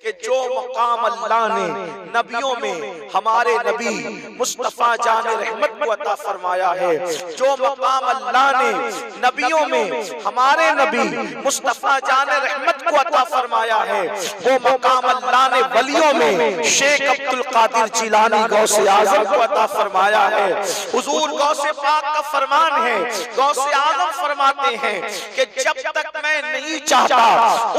कि जो मकाम अल्लाह ने नबियों में हमारे नबी मुस्तफा जान रहमत को अता फरमाया है, जो मकाम अल्लाह ने नबियों में हमारे नबी मुस्तफा जान रहमत को अता फरमाया है, वो मकाम अल्लाह ने वलियों में शेख अब्दुल कादिर जिलानी गौसे आजम को अता फरमाया है। हुजूर गौसे पाक का फरमान है, गौसे आजम फरमाते हैं कि जब तक मैं नहीं चाहता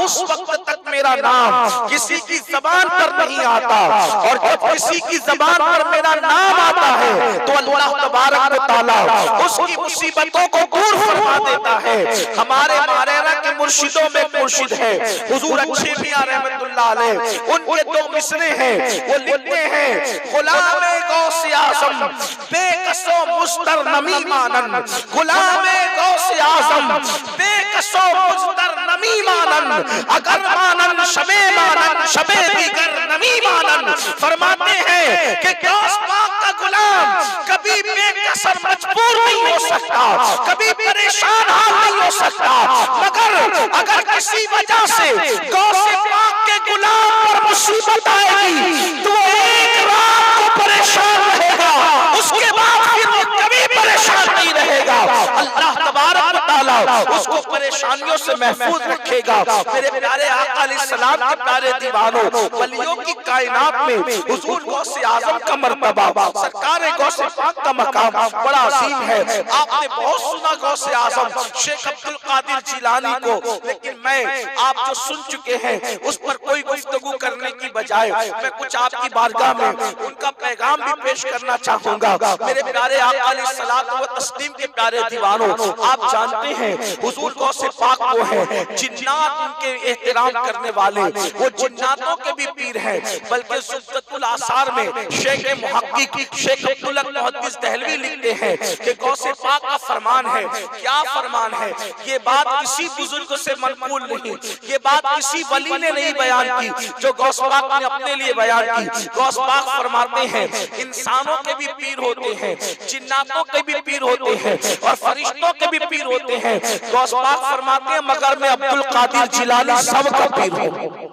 उस वक्त तक मेरा नाम किसी की जबान पर नहीं आता, और जब किसी की जबान पर मेरा नाम आता है तो अल्लाह तबारक व तआला उसकी मुसीबतों को दूर फरमा देता है। हमारे मारेरा के मुर्शिदों में मुर्शिद है हुजूर अच्छे मियां रहमतुल्लाह अलैह, उनके दो मिसरे हैं, वो लिखते हैं गुलामे गौसे आजम बेकसो मुस्तर नमी मानन, गुलामे गौसे आजम बेकसो मुस्तर नमी मानन, अगर मानन शबे मानन शबे दीगर नमी मानन। फरमाते हैं कि गौस पाक का गुलाम कभी बेकसर मजबूर नहीं हो सकता, कभी परेशान हाल नहीं हो सकता, मगर अगर किसी वजह से गौसे पाक के गुलाम पर मुसीबत आएगी तो एक रात को परेशान रहेगा, उसके बाद फिर वो कभी परेशान नहीं रहेगा। अल्लाह तबारक व तआला उसको परेशानियों से महफूज रखेगा। मेरे प्यारे आका अलैहिस्सलाम के प्यारे दीवानों, वलियों की कायनात में हुजूर गौसे आजम का मर्तबा, सरकार गौसे पाक का मकाम बड़ा अजीम है। आपने बहुत सुना गौसे आजम शेख अब्दुल कादिर जिलानी को, लेकिन मैं आप जो सुन चुके हैं उस पर कोई गुफ्तगू करने की बजाय मैं कुछ आपकी बारगाह में उनका पैगाम भी पेश करना चाहूंगा। मेरे प्यारे आका अलैहिस्सलाम व तस्लीम के प्यारे दीवानों, आप जानते हैं हुजूर गौसे पाक वो है जिन्नात उनके एहतराम करने वाले, वो जिन्नातों के भी पीर हैं। बल्कि सुल्तानुल आसार में शेख मुहक्किक शेख अब्दुल मुहद्दिस दहलवी लिखते हैं कि गौसे पाक का फरमान है, क्या फरमान है, ये बात किसी बुजुर्ग से मनकूल नहीं, ये बात किसी वली ने नहीं बयान की जो गौस पाक ने अपने लिए बयान की। गौस पाक फरमाते हैं इंसानों के भी पीर होते हैं, जिन्नातों के भी पीर होते हैं और फरिश्तों के भी पीर होते हैं। गौस पाक फरमाते हैं मगर मैं अब्दुल कादिर जिलानी सबका पीर हूँ।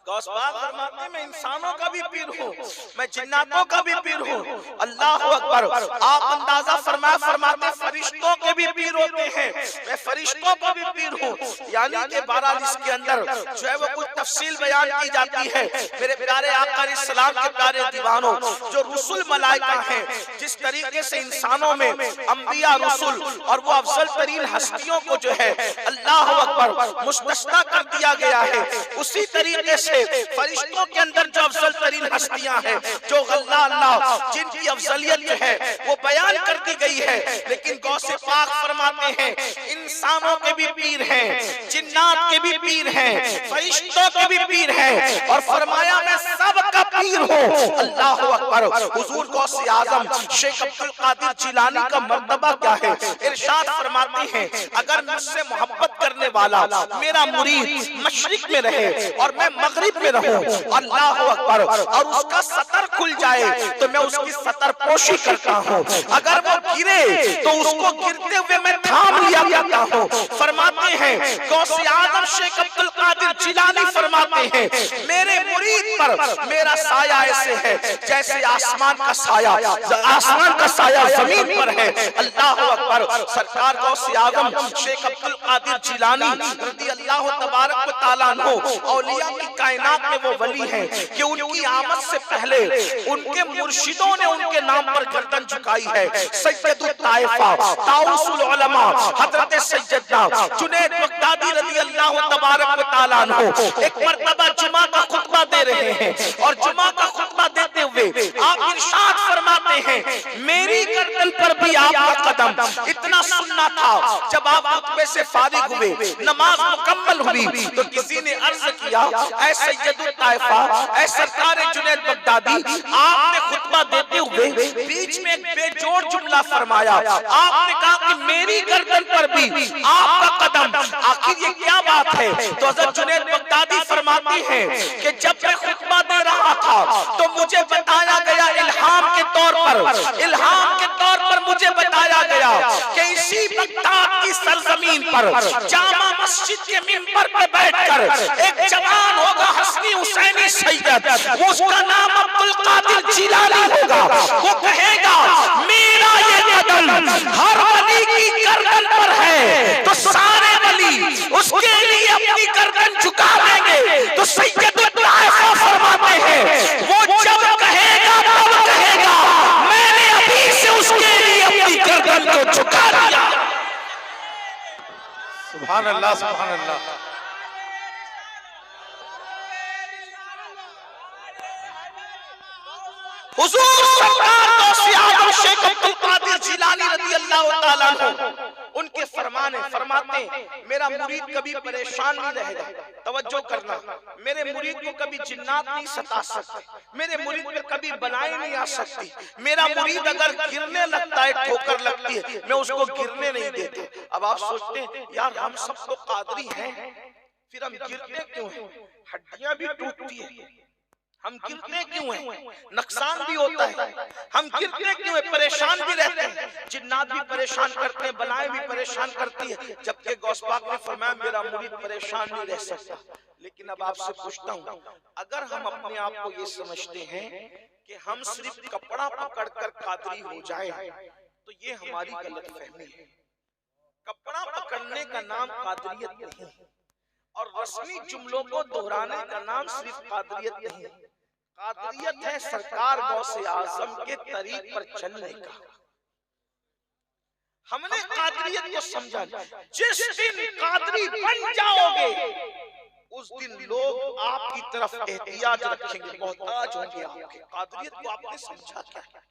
गौस पाक फरमाते हैं मैं इंसानों का भी पीर हूँ, मैं जिन्नातों का भी पीर हूँ। अल्लाह अकबर। आप अंदाजा फरमाते फरिश्तों के भी पीर होते हैं, मैं फरिश्तों का भी पीर हूँ। यानी कि बहरहाल इसके अंदर जो है वो कुछ तफसील बयान की जाती है। मेरे प्यारे आका अलैहिस्सलाम के प्यारे दीवानों, जो रुसुल मलाइका हैं, जिस तरीके से इंसानों में अंबिया रुसुल और वो अफजल तरीन हस्तियों को जो है अल्लाह अकबर मुस्तस्ना कर दिया गया है, उसी तरीके से फरिश्तों के अंदर जो अफजल तरीन हस्तियां हैं, जो अल्लाह अल्लाह जिनकी अफजलियत जो है वो बयान कर दी गई है। लेकिन गौसे पाक फरमाते हैं इंसानों के भी पीर हैं, जिन्नात के भी पीर हैं, फरिश्तों के भी पीर हैं, और फरमाया मैं सबका पीर हूँ। अल्लाह अकबर। हुजूर गौसे आजम शेख अब्दुल कादिर जिलानी का मर्तबा क्या है, इरशाद फरमाते हैं अगर मुझसे मोहब्बत करने वाला मेरा मुरीद मशरिक में रहे और मैं मगरिब में रहूं, अल्लाह अकबर, और उसका सतर खुल जाए तो मैं उसकी सतर पोशी करता हूँ, अगर वो गिरे तो उसको गिरते हुए मैं थाम लिया करता हूँ। फरमाते हैं गौसे आजम शेख अब्दुल कादिर जिलानी फरमाते हैं मेरे मुरीद पर मेरा साया ऐसे है जैसे आसमान का साया जमीन पर है। अल्लाह अकबर। सरकार गौसे आजम शेख अब्दुल कादिर जिलानी रज़ी अल्लाह तबारक व तआला अन्हु औलिया की कायनात में वो वली हैं कि उनकी आमद से पहले उनके मुर्शिदों ने उनके नाम पर गर्दन झुकाई है। सैयदुत ताइफा ताउसुल उलमा हजरत सैयदना जुनैद बगदादी रज़ी अल्लाह तबारक व तआला अन्हु एक मर्तबा जुमा का खुतबा दे रहे हैं, और जुमा का खुतबा देते हुए आप इरशाद फरमाते हैं मेरी गर्दन पर भी आपका कदम। इतना सुनना था जब आप खुतबे से फारिग हुए, नमाज मुकम्मल हुई, तो किसी ने अर्ज किया ऐ सैयदुत ताइफा, ऐ सरकार जुनैद बगदादी, आपने खुतबा देते हुए बीच में एक बेजोड़ जुमला फरमाया। आपने कहा कि मेरी गर्दन पर भी आपका कदम, आखिर ये क्या बात है? तो हज़रत जुनैद बगदादी फरमाती हैं कि जब मैं खुतबा दे रहा था तो मुझे बताया गया इल्हाम के तौर पर मुझे बताया गया कि इसी बगदाद की सरजमीन पर जामा मस्जिद के मिंबर पर बैठकर एक जवान होगा हस्नी सैयद, उसका नाम अब्दुल कादिर जिलानी होगा। वो कहेगा मेरा ये कदम हर वली की गर्दन पर है, तो सारे वली उसके लिए अपनी गर्दन झुका देंगे। तो सैयद ताइफा फरमाते हैं वो जब कहेगा तब कहेगा मैंने अभी से उसके लिए अपनी गर्दन को झुका दिया। सुभान अल्लाह, सुभान अल्लाह। हुजूर सरकार गौसे आजम शेख अब्दुल कादिर जिलानी रज़ी अल्लाह ताला अन्हु उनके फरमाते मेरा मुरीद कभी परेशान नहीं रहेगा। तवज्जो करना, मेरे मुरीद को कभी जिन्नात नहीं सता सकते, मेरे मुरीद पे कभी बलाई नहीं आ सकती। मेरा मुरीद अगर गिरने लगता है, ठोकर लगती है, मैं उसको गिरने नहीं देते। अब आप सोचते हैं यार हम सब तो कादरी हैं, फिर हम गिरते क्यों हैं? हड्डियां भी टूटती है, हम गिरते क्यों हैं? नुकसान भी होता है, हम गिरते क्यों हैं? परेशान भी रहते हैं, जिन्नात भी परेशान करते हैं, बलाएं भी परेशान करती है। जबकि गौस पाक ने फरमाया मेरा मुरीद परेशान नहीं रह सकता। लेकिन अब आपसे पूछता हूँ, अगर हम अपने आप को ये समझते हैं कि हम सिर्फ कपड़ा पकड़कर कादरी हो जाए, तो ये हमारी गलतफहमी है। कपड़ा पकड़ने का नाम कादरियत नहीं, और रस्मी जुमलों को दोहराने का नाम सिर्फ कादरियत नहीं। कादरियत है सरकार गौसे आजम के तरीक पर चलने का। हमने कादरियत को समझा। जिस दिन कादरी बन जाओगे उस दिन लोग आपकी तरफ एहतियाज रखेंगे, मोहताज होंगे आपके। कादरियत को आपने समझा क्या है?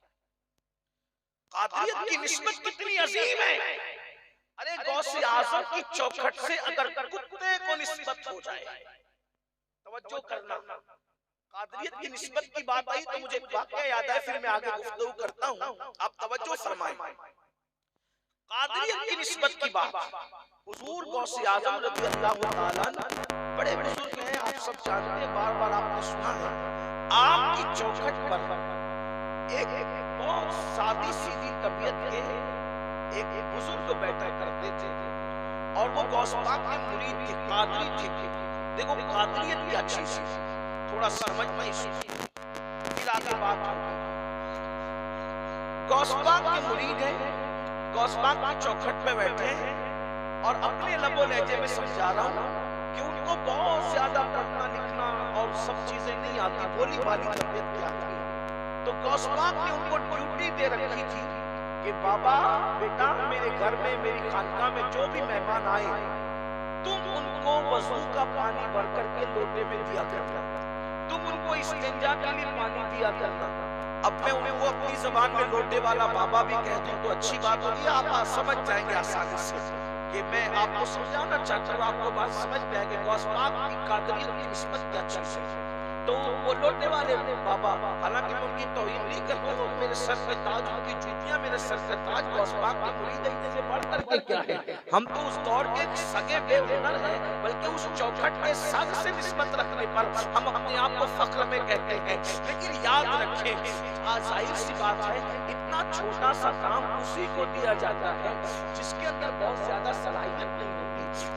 कादरियत की निस्बत कितनी अजीम है। अरे गौसे आजम की चौखट से अगर कुत्ते को निस्बत हो जाए, तवज्जो करना, कादरियत की निस्बत की बात आई तो मुझे एक वाकया याद है, फिर मैं आगे गुफ्तगू करता हूँ, आप तवज्जो फरमाएं। कादरियत की निस्बत की बात, हुजूर गौसे आजम रज़ी अल्लाह ताला बड़े बुजुर्ग हैं, आप सब जानते हैं, बार बार आपने सुना है। आपकी चौखट पर एक बहुत सादी सीधी तबीयत के एक बुजुर्ग बैठा करते थे, और वो गौस पाक के मुरीद थे, कादरी थे। देखो कादरियत क्या चीज है, थोड़ा समझ में फिर आगे बात होगी। गौस पाक के मुरीद है, गौस पाक की चौखट पे बैठे हैं, और अपने लबो लहजे में समझा रहा हूँ कि उनको बहुत ज्यादा पढ़ना लिखना और सब चीजें नहीं आती, भोली भाली तबीयत की आती है। तो गौस पाक ने उनको ड्यूटी दे रखी थी कि बाबा बेटा मेरे घर में, मेरी खानका में जो भी मेहमान आए, तुम उनको वजू का पानी भर करके लोटे में दिया करना, तुम उनको इस्तिंजा के लिए पानी दिया करना। अब मैं उन्हें वो अपनी जबान में लोटे वाला बाबा भी कह दूं तो अच्छी बात होगी, आप समझ जाएंगे आसानी से कि मैं आपको समझाना चाहता हूँ, आपको बात समझ में आएगी। गौस पाक की कादरियत की निस्बत क्या चीज है। तो वो लोटे वाले बाबा, हालांकि मैं उनकी तौहीन नहीं करता, तो मेरे सर पे ताज, उनकी जूतियां मेरे सर पे ताज, गौस पाक के मुरीद से बढ़ करके क्या है। हम तो उस दौर के सगे बेहुनर हैं, बल्कि उस चौखट के सग से निस्बत रखने पर हम अपने आप को फख्र में कहते हैं। लेकिन याद रखें, जाहिर सी बात है, इतना छोटा सा काम उसी को दिया जाता है जिसके अंदर बहुत ज्यादा सलाहियत नहीं होती,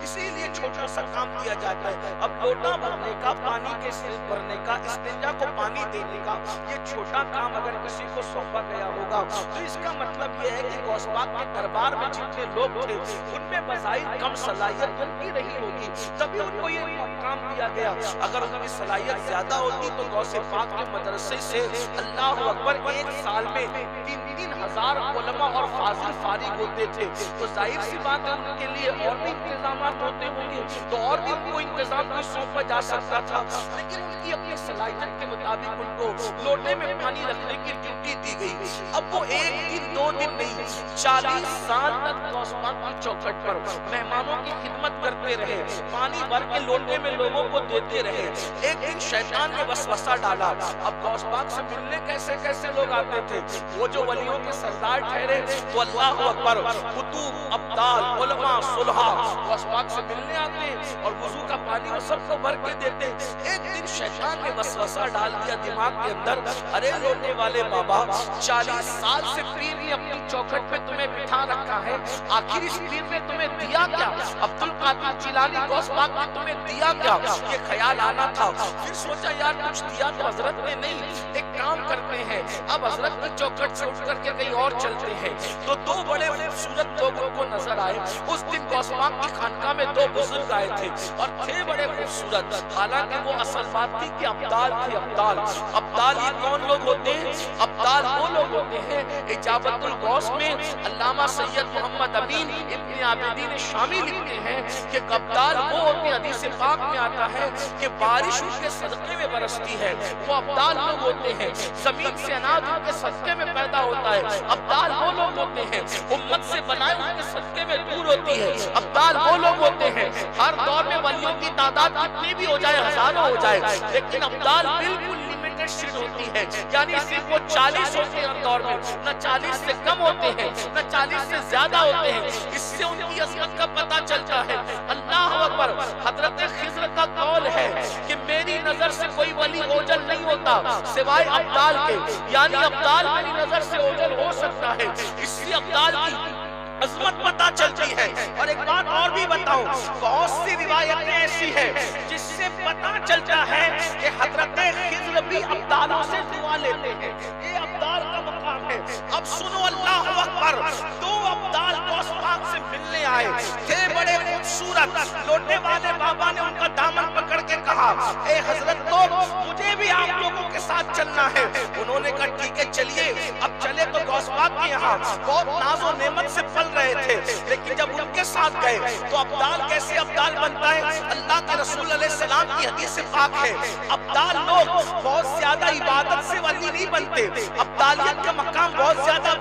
इसीलिए छोटा सा काम दिया जाता है। अब लोटा भरने का, पानी के भरने का, इस्तिंजा को पानी देने का, ये छोटा काम अगर किसी को सौंपा गया होगा तो इसका मतलब ये है कि गौस पाक के दरबार में जितने लोग थे उनमें बज़ाहिर कम सलाहियत उनकी रही होगी, तभी उनको ये काम दिया गया। अगर उनकी सलाहियत ज्यादा होती तो गौसे पाक के मदरसे से अल्लाह अकबर एक साल में 3-3 हजार उलमा और फाजिल फारिग होते थे, तो जाहिर सी बात है उनके लिए और भी इंतजामात होते होंगे, तो और भी उनको इंतजाम भी सौंपा जा सकता था। लेकिन उनकी अपनी सलाहियत के मुताबिक उनको लोटे में पानी रखने की ड्यूटी दी गई। अब वो 1 दिन 2 दिन नहीं, 40 साल तक गौस पाक की चौखट पर मेहमानों की खिदमत करते रहे, पानी भर के लोटे में लोगों को देते रहे। एक दिन शैतान ने वसवसा डाला। अब गौस पाक से मिलने कैसे कैसे लोग आते थे, वो जो वलियों के सरदार ठहरे तो अल्लाह अकबर, कुतुब, अब्दाल, उलमा, सुलहा गौस पाक से मिलने आते और वुजू का पानी वो सबको भर के देते। एक दिन शैतान ने वसवसा डाल दिया दिमाग के अंदर, अरे लोटे वाले बाबा 40 साल से पी रही अपनी चौखट पे तुम्हें बिठा रखा है, आखिर इस पीर ने तुम्हें दिया क्या? अब्दुल कादिर जिलानी गौस पाक ने तुम्हें दिया क्या? ये ख्याल आना था। फिर सोचा यार कुछ दिया तो हजरत ने नहीं, एक काम करते हैं, अब हजरत की चौखट से उठ करके कहीं और चलते हैं। तो दो बड़े खूबसूरत लोग उनको नजर आए। उस दिन गौस पाक की खानका में दो बुजुर्ग आए थे और थे बड़े खूबसूरत। हालांकि वो असल बात थी कि अब्दाल थे। अब्दाल अब्दाल ये कौन लोग होते हैं? अब्दाल वो लोग होते हैं, इजाबतुल गौस में अल्लामा सैयद मोहम्मद अमीन इब्न आबिदीन शामी लिखते हैं कि अब्दाल वो होते हैं, हदीस पाक में आता है कि बारिश उनके सदके में बरसती है, वो अब्दाल लोग होते हैं। जमीन से अनाज उनके सदके में पैदा होता है, अब्दाल वो लोग होते हैं। उम्मत से बनाए उनके सदके में दूर होती है, अब्दाल वो लोग होते हैं। हर दौर में वलियों की तादाद कितनी भी हो जाए, हजारों हो जाए, लेकिन अब्दाल बिल्कुल लिमिटेड शीट होती है, यानी सिर्फ वो 40 होते हैं हर दौर में, न 40 से कम होते हैं न 40 से ज्यादा होते हैं। इससे उनकी असमत का पता चलता है। अल्लाह अकबर। हजरत खिज़्र का कौल है कि मेरी नजर से कोई वली ओझल नहीं होता सिवाय अब्दाल के, यानी अब्दाल मेरी नजर से ओझल हो सकता है। इससे अब्दाल की अजमत पता चलती है। और एक बात और भी बताऊं, बहुत सी रिवायतें ऐसी हैं जिससे पता चलता है कि हजरत खिज़्र भी अब्दालों से दुआ लेते हैं। ये अब्दाल का मकाम है। अब सुनो, अल्लाह अकबर। दो अब्दाल गौस पाक से मिलने आए थे, बड़े खूबसूरत। लौटने वाले बाबा ने उनका दामन पकड़ के कहा, ए हजरत लोग, मुझे भी आप लोगों के साथ चलना है। उन्होंने कहा ठीक है चलिए। अब चले तो गौस पाक के यहाँ बहुत नाजो नेमत से पल रहे थे, लेकिन जब उनके साथ गए तो अब्दाल कैसे अब्दाल बनता है? अल्लाह के रसूल अलैहिस्सलाम की हदीस से पाक है, अब्दाल लोग बहुत ज्यादा इबादत से वली नहीं बनते। अब्दालियत का मकाम बहुत ज्यादा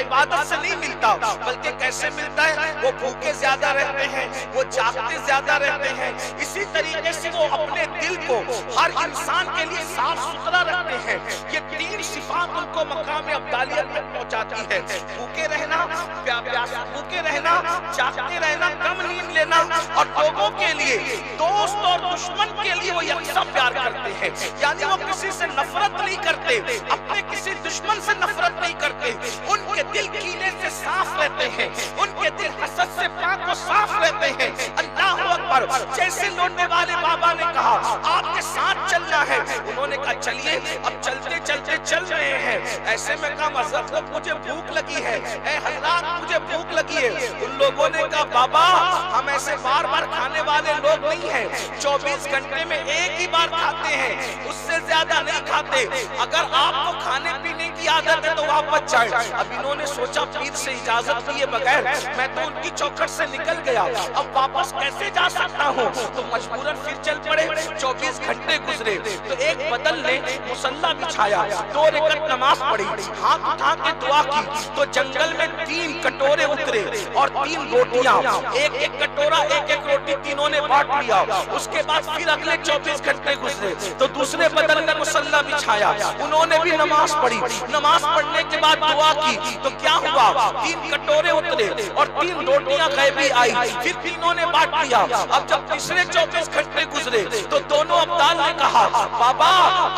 इबादत से नहीं मिलता, बल्कि कैसे मिलता है? वो भूखे ज्यादा रहते हैं, वो जागते ज्यादा रहते हैं। इसी तरीके से वो अपने दिल को हर इंसान के लिए साफ सुथरा रखते हैं। ये तीन सिफात उनको मकाम अब्दालियत में पहुंचाती है। भूखे रहना, भूखे रहना, जागते रहना, कम नींद लेना, और लोगों के लिए, दोस्त और दुश्मन के लिए वो यकसा प्यार करते हैं। यानी वो किसी से नफरत नहीं करते, अपने किसी दुश्मन से नफरत नहीं करते। उनके दिल कीने से साफ रहते हैं, उनके दिल हसद से पाक और साफ रहते हैं। अल्लाह अकबर। जैसे लौटने वाले बाबा ने कहा आपके साथ चलना है, उन्होंने कहा चलिए। अब चलते चलते चल रहे हैं, ऐसे में कहा हजरत लोग मुझे भूख लगी है, ए हजरत मुझे भूख लगी है। उन लोगों ने कहा बाबा हम ऐसे बार बार खाने वाले लोग नहीं हैं, 24 घंटे में एक ही बार खाते हैं, उससे ज्यादा नहीं खाते। अगर आपको खाने पीने की आदत है तो वापस जाए। अब इन्होंने सोचा पीर से इजाजत लिए बगैर मैं तो उनकी चौखट से निकल गया, अब वापस कैसे जा सकता हूँ? तो मजबूरन फिर चल पड़े। 24 घंटे गुजरे तो एक बदल ने मुसल्ला बिछाया, 2 रकात नमाज पढ़ी, हाथ उठा के दुआ की, तो जंगल में 3 कटोरे उतरे और 3 रोटियां, एक एक कटोरा एक एक रोटी तीनों ने बांट लिया। उसके बाद फिर अगले 24 घंटे गुजरे तो दूसरे बदल ने मुसल्ला बिछाया, उन्होंने भी नमाज पढ़ी। नमाज पढ़ने के बाद दुआ की तो क्या हुआ? 3 कटोरे उतरे और 3 रोटियां गैबी आई, फिर तीनों ने बांट लिया। अब जब तीसरे 24 घंटे गुजरे तो दोनों अब्दाल ने कहा बाबा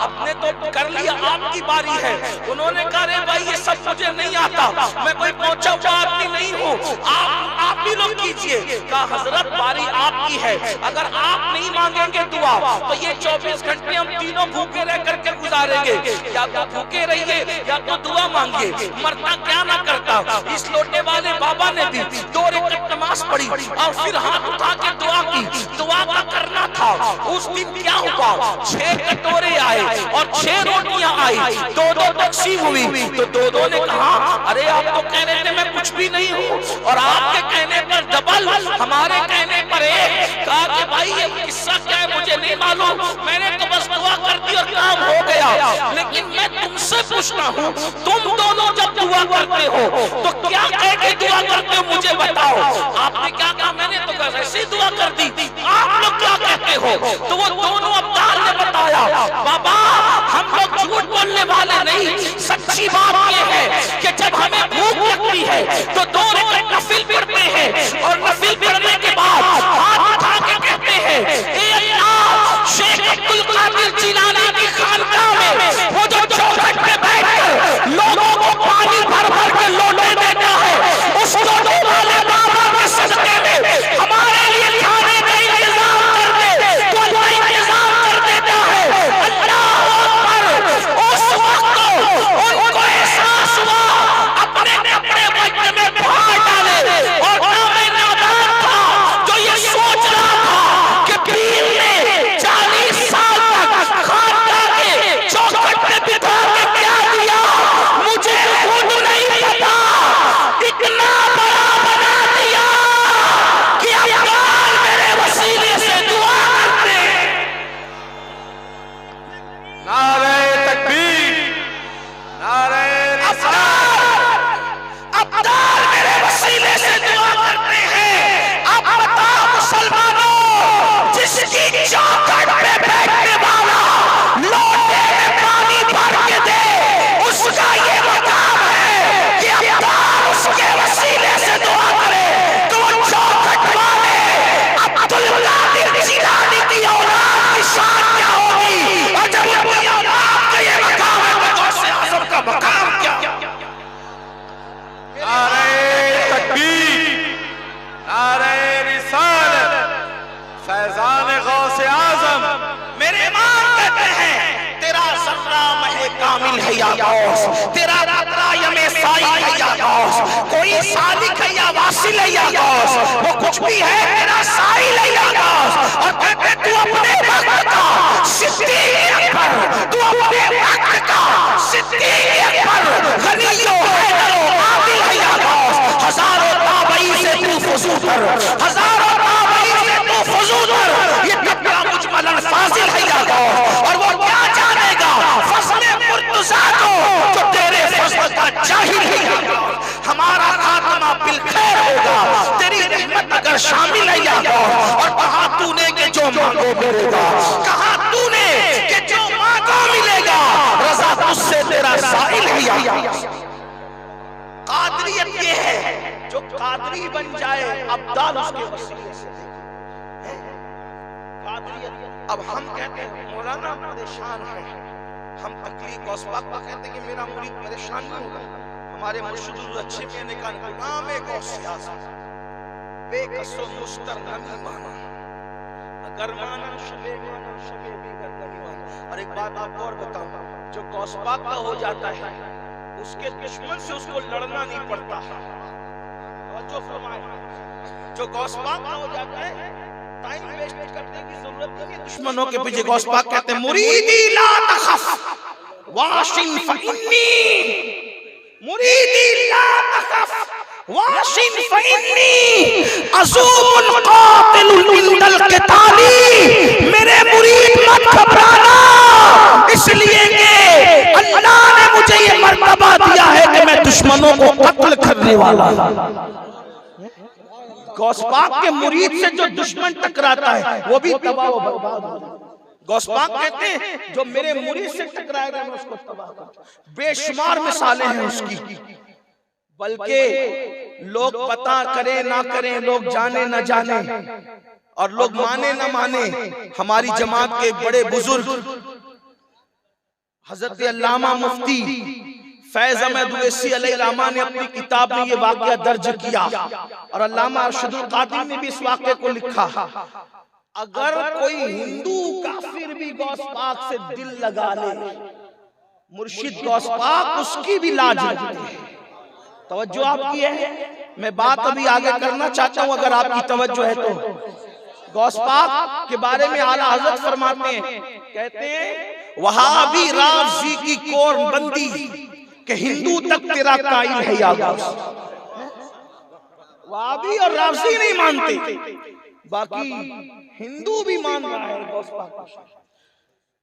आपने तो कर लिया, आपकी बारी है। उन्होंने कहा रे भाई ये सब मुझे नहीं आता, मैं कोई पहुंचा हुआ आदमी नहीं हूँ, आप ही लोग कीजिए। कहा हजरत बारी आपकी है, अगर आप नहीं मांगेंगे दुआ तो ये 24 घंटे हम तीनों भूखे रह करके गुजारेंगे। या तो भूखे रहिए या तो दुआ मांगिए, मरता क्या ना करता। इस लौटने वाले बाबा ने भी 2 रकात नमाज पढ़ी और फिर हाथ उठा के दुआ की। दुआ का करना था। उस दिन क्या हुआ? 6 कटोरे आए और 6 रोटियां आई, 2-2 तकसीम हुई। तो दोनों ने कहा अरे आप तो कह रहे थे मैं कुछ भी नहीं हूँ, और आपके कहने पर डबल, हमारे कहने पर एक। कहा कि भाई ये किस्सा क्या है मुझे नहीं मालूम, मैंने तो बस दुआ कर दी और काम हो गया। लेकिन मैं तुमसे पूछता हूँ, तुम दोनों जब दुआ करते हो तो क्या कह के दुआ करते हो मुझे बताओ। आपने क्या कहा? मैंने तो ऐसे ही दुआ कर दी। आप लोग क्या कहते हो? तो वो दोनों अब्दाल ने बताया बाबा हम लोग झूठ बोलने वाले नहीं, सच्ची बात ये है कि जब हमें भूख लगती है तो 2 रकात नफिल पढ़ते हैं और नफिल पढ़ने के बाद हाथ उठा के कहते हैं ए अल्लाह शेख अब्दुल कादिर जिलानी की खानकाह में वो जो चौखट पे बैठकर लोगों को पानी भर भर के लोटे नारे तकबीर, नारे रिसालत। अब्दाल मेरे वसीले से दुआ करते हैं। अब बताओ मुसलमानों, जिसकी चौखट पे बैठने वाला लोटे में पानी भर के दे, उसका ये मकाम है कि अब्दाल उसके वसीले से दुआ करे। तो वो चौखट वाले अब्दुल कादिर जिलानी की औलाद की शान क्या होगी, और जब अपनी औलाद का ये मकाम है तो गौसे आज़म का मकाम क्या? नारे तकबीर, नारे रिसालत, फैजान गौसे आज़म। मेरे इमाम कहते हैं, तेरा ज़र्रा महे कामिल है या गौस, तेरा कतरा यमे साई है या गौस, कोई सालिक है या वासिल है या गौस, वो कुछ भी है तेरा साइल है या गौस। और कहते तू अपने वक्त का सिद्दीक़ अकबर, तू अपने वक्त का सिद्दीक़ अकबर, गनियो हैदरो आदिल है या गौस। हजारों ताबई से तू फुज़ू कर, हजारों ताबई से तू फुज़ू कर, ये तबका मुजमलन फाजिल है या गौस। और वो क्या जानेगा फज़्ल मुर्तज़ा को, जो तेरे फज़्ल का जाहिल है या गौस। हमारा खात्मा बिलखैर होगा, तेरी रहमत अगर शामिल है या गौस। और कहा तूने कि जो मांगो मिलेगा, कहा तूने कि जो मांगो मिलेगा, रज़ा तुझसे तेरा साइल है या गौस। कादरियत ये है, जो कादरी बन जाए अब्दाल उसके वसीले से है कादरियत। अब हम कहते हैं मौलाना परेशान है, हम तकलीफ गौसपाक को कहते हैं कि मेरा मुरीद परेशान नहीं होगा। हमारे मुर्शिद अच्छे कहने का नाम है गौसे आज़म, बेकसो मुस्तर नमी माना, अगर माना शबे माना शबे भी गर्दनी माना। और एक बात आपको और बताऊं, जो गौसपाक का हो जाता है उसके दुश्मन से उसको लड़ना नहीं पड़ता है। जो फरमाए, जो गौसपाक का हो जाता है टाइम वेस्ट करने की जरूरत नहीं है दुश्मनों के पीछे। गौसपाक कहते हैं मुरीदी ला तखफ वाशिन फइन्नी, मुरीदी ला तखफ वाशिन फइन्नी अज़ूमुल कातिलुल इंदल क़िताली। मेरे मुरीद मत घबराना, इसलिए कि अल्लाह ने मुझे ये मर्तबा दिया है कि मैं दुश्मनों को कत्ल करने वाला हूं। गौसपाक के मुरीद से जो दुश्मन टकराता है वो भी तबाह व बर्बाद हो जाता है। गौसपाक कहते हैं जो मेरे मुरीद से टकराएगा मैं उसको तबाह करूं। बेशुमार मिसालें हैं उसकी, बल्कि लोग पता करें ना करें, लोग जाने ना जाने और लोग माने ना माने, हमारी जमात के बड़े बुजुर्ग हजरत अल्लामा मुफ्ती फैज अहमद उवैसी अलैहिर्रहमा ने अपनी किताब में ये वाकया दर्ज किया और अल्लामा अरशदुल कादिर ने भी इस वाकये को लिखा। अगर कोई हिंदू काफिर भी गौसपाक से दिल लगा ले, मुर्शिद गौसपाक उसकी भी लाज रखते हैं। तवज्जो आपकी है, मैं बात अभी आगे करना चाहता हूं अगर आपकी तवज्जो है तो। गौसपाक के बारे में आला हजरत फरमाते हैं, कहते हैं वहाबी राफ़ज़ी की कोर बंदी कि हिंदू तक तेरा कायल है या गौस। वहाबी और राफ़ज़ी नहीं मानते, बाकी हिंदू भी मान रहा है गौसपाक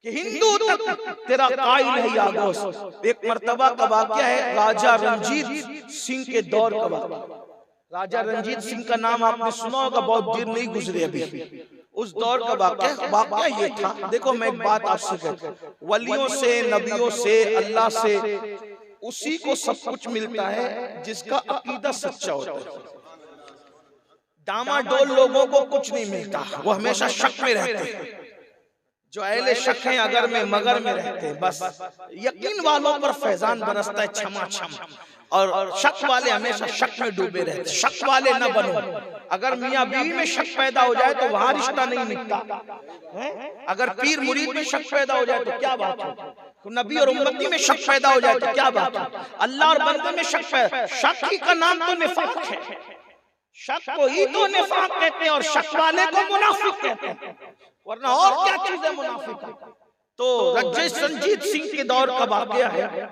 कि हिंदू तक तेरा कायल है या गौस। एक मर्तबा का वाकया है राजा रणजीत सिंह के दौर का वाकया। राजा रणजीत सिंह का नाम आपने सुना होगा, बहुत देर नहीं गुजरे अभी। उस दौर का वाकया ये था। देखो मैं एक बात आपसे कहता हूं, वलियों से, नबियों से, अल्लाह से उसी को सब कुछ मिलता है जिसका अकीदा सच्चा होता है। डामाडोल लोगों को कुछ नहीं मिलता, वो हमेशा शक में रहते हैं। जो अहले शक हैं अगर में मगर में रहते हैं, बस यकीन वालों पर फैजान बरसता है छमा छम, और शक वाले हमेशा शक में डूबे रहते। शक वाले न बनो। अगर मियाँ बीवी में शक पैदा हो जाए तो वहां रिश्ता नहीं निकलता। अगर पीर मुरीद में शक पैदा हो जाए तो क्या बात है, तो नबी और उम्मती में शक पैदा हो जाए तो क्या बात है, अल्लाह और बंदे में शक पैदा। शक ही का नाम तो निफाक है, शक को ही तो निफाक कहते हैं और शक वाले को मुनाफिक कहते हैं, वरना और क्या चीज है मुनाफिक। तो रंजीत सिंह के दौर का वाकया है।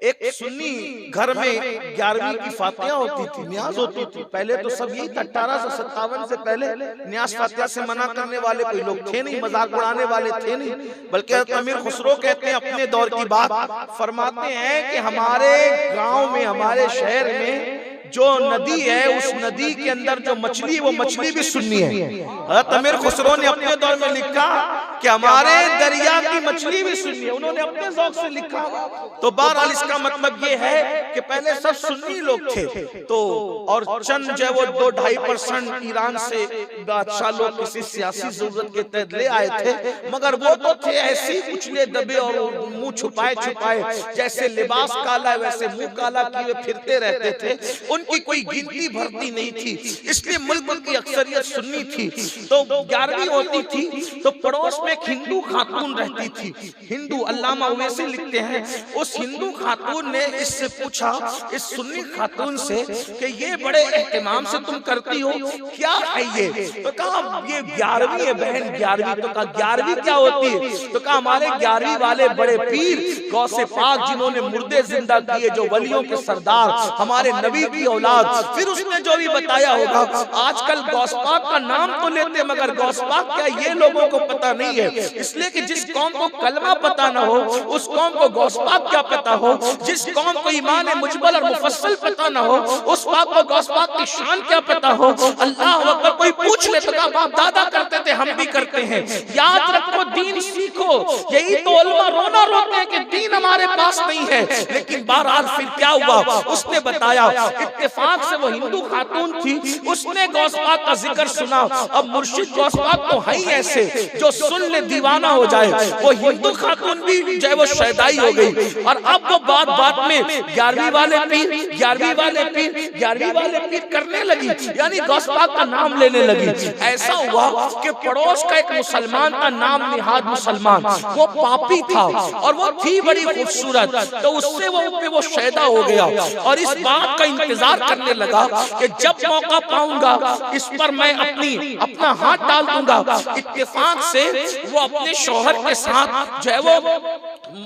एक सुन्नी घर में 11वीं की फातिहा होती थी, न्याज होती थी। पहले तो सब यही था, 1857 से पहले न्याज फातिहा से मना करने वाले कोई लोग थे नहीं, मजाक उड़ाने वाले थे नहीं। बल्कि अमीर खुसरो कहते हैं, अपने दौर की बात फरमाते हैं कि हमारे गांव में, हमारे शहर में जो नदी है, उस नदी के अंदर जो मछली है, वो मछली भी सुन्नी है। हज़रत अमीर खुसरो ने अपने दौर में लिखा कि हमारे दरिया की मछली भी सुन्नी है, उन्होंने अपने ज़ौक़ से लिखा। तो बहरहाल इसका मतलब ये है कि पहले सब सुन्नी लोग थे, तो और चंद जो वो 2-2.5% ईरान से बादशाह लोग किसी सियासी जरूरत के तहत ले आए थे, मगर वो तो थे ऐसे कुचले दबे और मुंह छुपाए छुपाए, जैसे लिबास काला है वैसे मुंह काला किए फिरते रहते थे। उनकी कोई गिनती भरती नहीं थी, इसलिए मुल्क की अक्सरियत सुन्नी थी। तो 11वीं होती थी तो पड़ोस में एक हिंदू खातून रहती थी। हिंदू, अल्लामा उवैसी लिखते हैं, उस हिंदू खातून ने इससे पूछा, इस सुन्नी खातून से, कि ये बड़े एहतमाम से तुम करती हो, क्या है ये? तो कहा ये 11वीं है बहन, 11वीं। तो कहा 11वीं क्या होती है? तो कहा हमारे 11वीं वाले बड़े पीर गौसे पाक, जिन्होंने मुर्दे जिंदा किए, जो वलियों के सरदार, हमारे नबी की औलाद। फिर उसने जो भी बताया होगा, आजकल गौस पाक का नाम तो लेते मगर गौस पाक क्या, ये लोगों को पता नहीं है। इसलिए कि जिस कौम को कलमा पता ना हो, उस कौम को गौस पाक क्या पता हो। जिस कौम को ईमान मुजमल और मुफस्सल पता ना हो, उस पाक को गौस पाक की शान क्या पता हो। अल्लाह अकबर। कोई पूछ ले तो कहा बाप दादा करते थे, हम भी करते हैं। याद रखो, दीन सीखो। यही तो उलमा रोना रोते हैं कि दीन हमारे पास नहीं है। लेकिन बहरहाल फिर क्या हुआ, उसने बताया, इत्तेफाक से वो हिंदू खातून थी, उसने गौस पाक का जिक्र सुना। अब मुर्शिद गौस पाक तो है ही ऐसे, जो सुन ले दीवाना हो जाए। वो हिंदू खातून भी जो है वो शैदाई हो गई। और अब वो बात बात में 11वीं वाले पीर, 11वीं वाले पीर, 11वीं वाले पीर करने लगी, यानी गौस पाक का नाम लेने लगी। ऐसा हुआ कि पड़ोस का एक मुसलमान का नाम निहाद मुसलमान, वो पापी था और वो थी बड़ी खूबसूरत, तो उससे वो शैदा हो गया। और इस बात का इंतजार करने लगा कि जब मौका पाऊंगा इस पर मैं अपना हाथ डाल दूंगा। इत्तेफाक से वो अपने शौहर के साथ जो है वो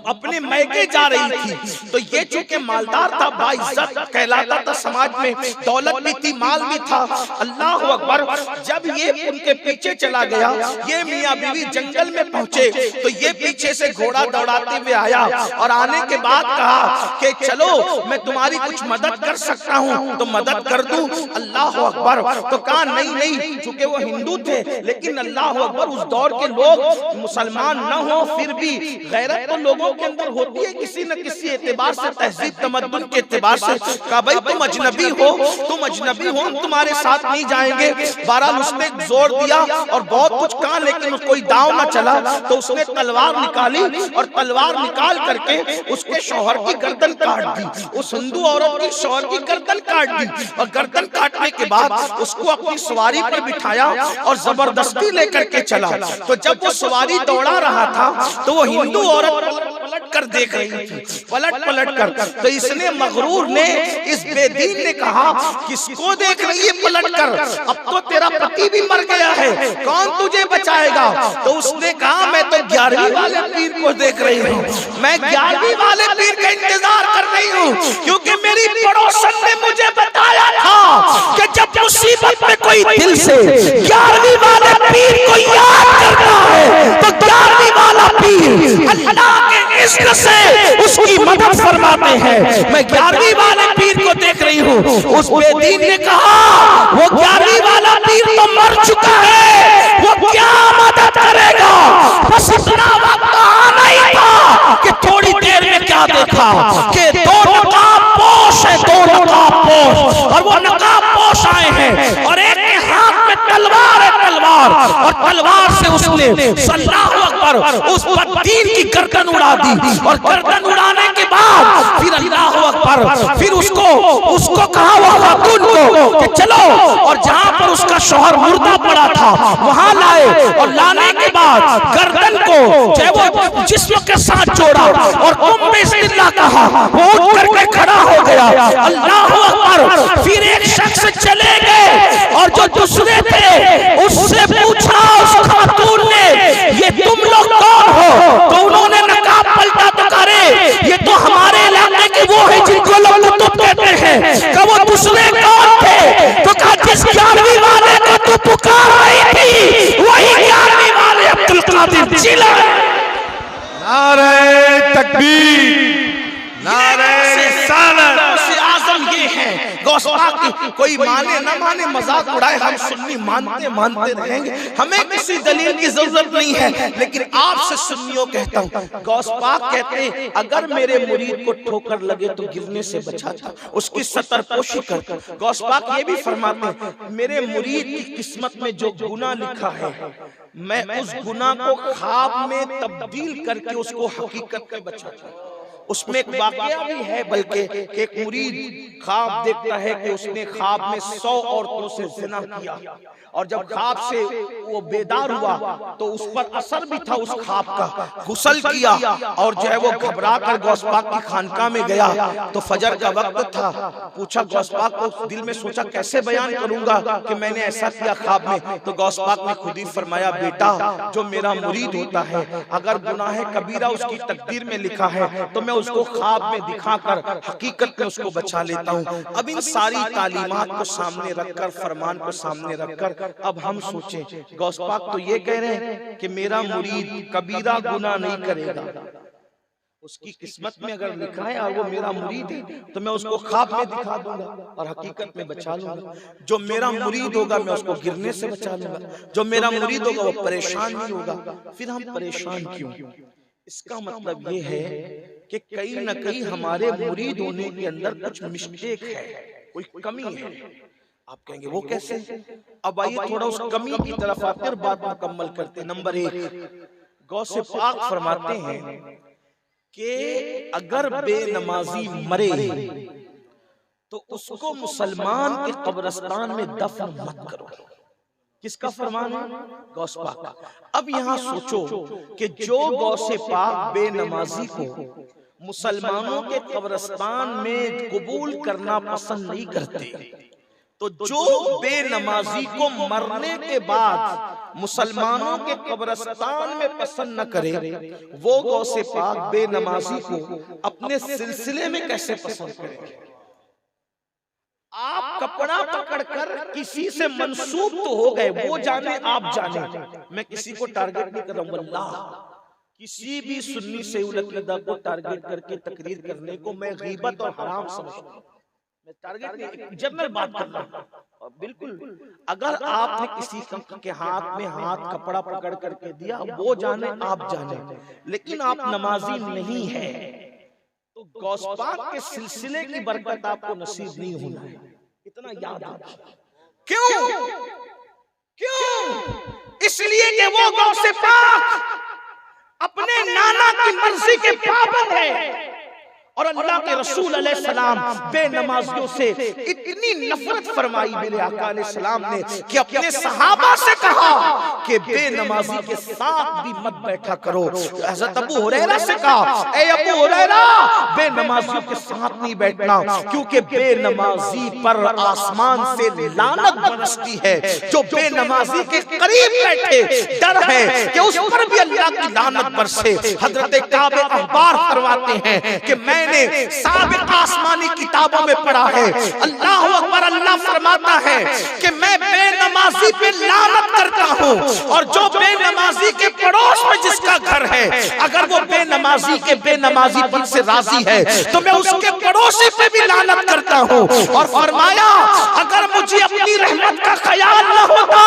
अपने मैके जा रही थी। तो ये चूंकि मालदार था, बाइज्जत कहलाता था समाज में, दौलत भी थी, माल भी था। अल्लाह अकबर। जब ये उनके पीछे चला गया, ये मियां बीवी जंगल में पहुंचे, तो ये पीछे से घोड़ा दौड़ाते हुए आया और आने के बाद कहा कि चलो मैं तुम्हारी कुछ मदद कर सकता हूँ, तो मदद कर दूं। अल्लाह अकबर। तो कहा नहीं नहीं, चूंकि वो हिंदू थे, लेकिन अल्लाह अकबर उस दौर के लोग मुसलमान न हो फिर भी गैरत तो लोगों के अंदर होती है किसी न किसी एतबार से, तहजीब तमद्दुन के एतबार से। कहा भाई तुम अजनबी हो, तुम अजनबी हो, हम तुम्हारे साथ नहीं जाएंगे। बहरहाल उसने जोर दिया और बहुत कुछ कहा, लेकिन कोई दांव न चला। तो उसने तलवार निकाली और तलवार निकाल करके उसके शौहर की गर्दन काट दी। उस हिंदू औरत की शौहर की गर्दन काट दी और गर्दन काटने के बाद उसको अपनी सवारी पर बिठाया और जबरदस्ती लेकर के चला। तो जब वो सवारी दौड़ा रहा था तो वो हिंदू औरत पलट कर देख रही थी, पलट कर। तो इसने, मगरूर ने, इस बेदीन ने कहा किसको देख रही है पलट कर, अब तो तेरा पति भी मर गया है, कौन तुझे बचाएगा। तो उसने कहा मैं तो 11वीं वाले पीर को देख रही हूँ, मैं 11वीं वाले पीर का इंतजार कर रही हूँ, क्योंकि मेरी पड़ोसन ने मुझे बताया था कि जब मुसीबत में कोई दिल से 11वीं वाले पीर को याद करता है तो 11वीं वाला पीर अल्लाह के इश्क से उसकी मदद फरमाते हैं। मैं 11वीं वाले पीर को देख रही हूँ। उस बेदीन ने कहा वो 11वीं वाला पीर तो मर चुका है, वो क्या मदद करेगा। बस इतना वक्त आना ही था कि थोड़ी देर में क्या देखा कि दो नकाबपोश है, दो नकाबपोश, और वो नकाबपोश आए हैं और एक के हाथ में तलवार है, तलवार, और तलवार से उसने अल्लाहु अकबर उस बददीन की गर्दन उड़ा दी। और गर्दन उड़ाने के बाद फिर अल्लाहु अकबर, फिर उसको कहा वो खातून को कि चलो, और जहां पर उसका शौहर मुर्दा पड़ा था वहां लाए, और लाने के बाद गर्दन को चाहे वो जिस्म के साथ जोड़ा और तुम बिस्मिल्लाह कहा, वो उठ करके खड़ा हो गया। अल्लाहु अकबर। फिर एक शख्स चले गए और जो दूसरे थे उससे पूछा उस खातून ने, ये तुम लोग कौन हो। तो उन्होंने नकाब पलटा तो करे ये तो हमारे इलाके की वो चिल्लाए। नारे तकबीर, नारे रिसालत। आज़म ये है गौस पाक की, कोई माने ना माने मजाक उड़ाए, हम सुन्नी मानते मानते रहेंगे, हमें किसी दलील की जरूरत नहीं है। लेकिन आपसे सुन्नियों कहता हूँ, गौस पाक कहते हैं अगर मेरे मुरीद को ठोकर लगे तो गिरने से बचाता, उसकी सतरपोशी करता। गौस पाक ये भी फरमाते हैं मेरे मुरीद की किस्मत में जो गुनाह लिखा है, मैं उस गुनाह को ख्वाब में तब्दील करके उसको हकीकत में बचाता। उसमें एक वाकया भी है, बल्कि एक मुरीद ख्वाब देखता है कि उसने ख्वाब में 100 औरतों से ज़िना किया, और जब ख्वाब से वो बेदार हुआ तो उस पर असर भी था उस ख्वाब का। गुस्ल किया और जो है वो घबरा कर गौस पाक की खानकाह में गया, तो फजर का वक्त था। पूछा गौस पाक को, दिल में सोचा कैसे बयान करूंगा कि मैंने ऐसा किया ख्वाब में। तो गौस पाक ने खुद ही फरमाया, बेटा जो मेरा मुरीद होता है, अगर गुनाह कबीरा उसकी तकदीर में लिखा है तो मैं उसको ख्वाब में दिखाकर हकीकत में उसको बचा लेता हूँ। अब इन सारी तालीमात को सामने रखकर, फरमान को सामने रखकर अब हम सोचें, गौस पाक तो ये कह रहे हैं कि मेरा मुरीद कबीरा गुनाह नहीं करेगा, उसकी किस्मत में अगर लिखा है और वो मेरा मुरीद है तो मैं उसको ख्वाब में दिखा दूंगा और हकीकत में बचा लूंगा। जो मेरा मुरीद होगा मैं उसको गिरने से बचा लूंगा, जो मेरा मुरीद होगा वो परेशान नहीं होगा। फिर हम परेशान क्यों? इसका मतलब ये है कि कहीं न कहीं हमारे मुरीद होने के अंदर कुछ मिस्टेक है, कोई कमी है। आप कहेंगे वो कैसे? अब आइए थोड़ा उस कमी की तरफ आकर बात मुकम्मल करते। नंबर 1, गौसे पाक फरमाते हैं कि अगर बेनमाजी मरे तो उसको मुसलमान के कब्रिस्तान में दफन मत करो। किसका फरमान है? गौस पाक। अब यहाँ सोचो कि जो गौसे पाक बेनमाजी को मुसलमानों के कब्रिस्तान में कबूल करना पसंद नहीं करते, तो जो बेनमाजी को मरने के बाद मुसलमानों के कब्रिस्तान में पसंद न करे, वो गौसे पाक बेनमाजी को अपने सिलसिले में कैसे पसंद करेंगे? आप कपड़ा पकड़कर किसी से मंसूब तो हो गए, वो जाने आप जाने। मैं किसी को टारगेट नहीं कर रहा हूं, वल्लाह किसी भी सुन्नी से अकीदा को टारगेट करके तकरीर करने को मैं गीबत और हराम समझता हूं। मैं टारगेट नहीं, जनरल बात कर रहा हूं। बिल्कुल, अगर आपने किसी के हाथ में हाथ कपड़ा पकड़ करके दिया, वो जाने आप जाने, लेकिन आप नमाजी नहीं है तो गौस पाक के सिलसिले की बरकत आपको नसीब नहीं होना है। इतना याद रखिए। क्यों? क्यों? इसलिए कि वो गौसे पाक अपने नाना की मर्जी के पाबंद है, और अल्लाह के रसूल अलैहिस्सलाम बेनमाजियों से इतनी नफरत फरमाई मेरे आका अलैहिस्सलाम ने कि अपने सहाबा से कहा कि बेनमाजी के साथ भी मत बैठा करो। हज़रत अबू हुरैरा से कहा, ए अबू हुरैरा बेनमाजियों के साथ नहीं बैठना, क्योंकि बेनमाजी पर आसमान से लानत बरसती है। जो बेनमाजी के करीब बैठे, डर है कि उस पर भी अल्लाह की लानत बरसे। हज़रत काब अहबार फरमाते हैं कि मैं साबिक आसमानी किताबों में पढ़ा है, अल्लाह अकबर, अल्लाह फरमाता है कि मैं बेनमाजी पे लानत करता हूँ, और जो बेनमाजी के पड़ोस में जिसका घर है, अगर वो बेनमाजी के बेनमाजीपन से राजी है तो मैं उसके पड़ोसी पे भी लानत करता हूँ। और फरमाया अगर मुझे अपनी रहमत का ख्याल न होता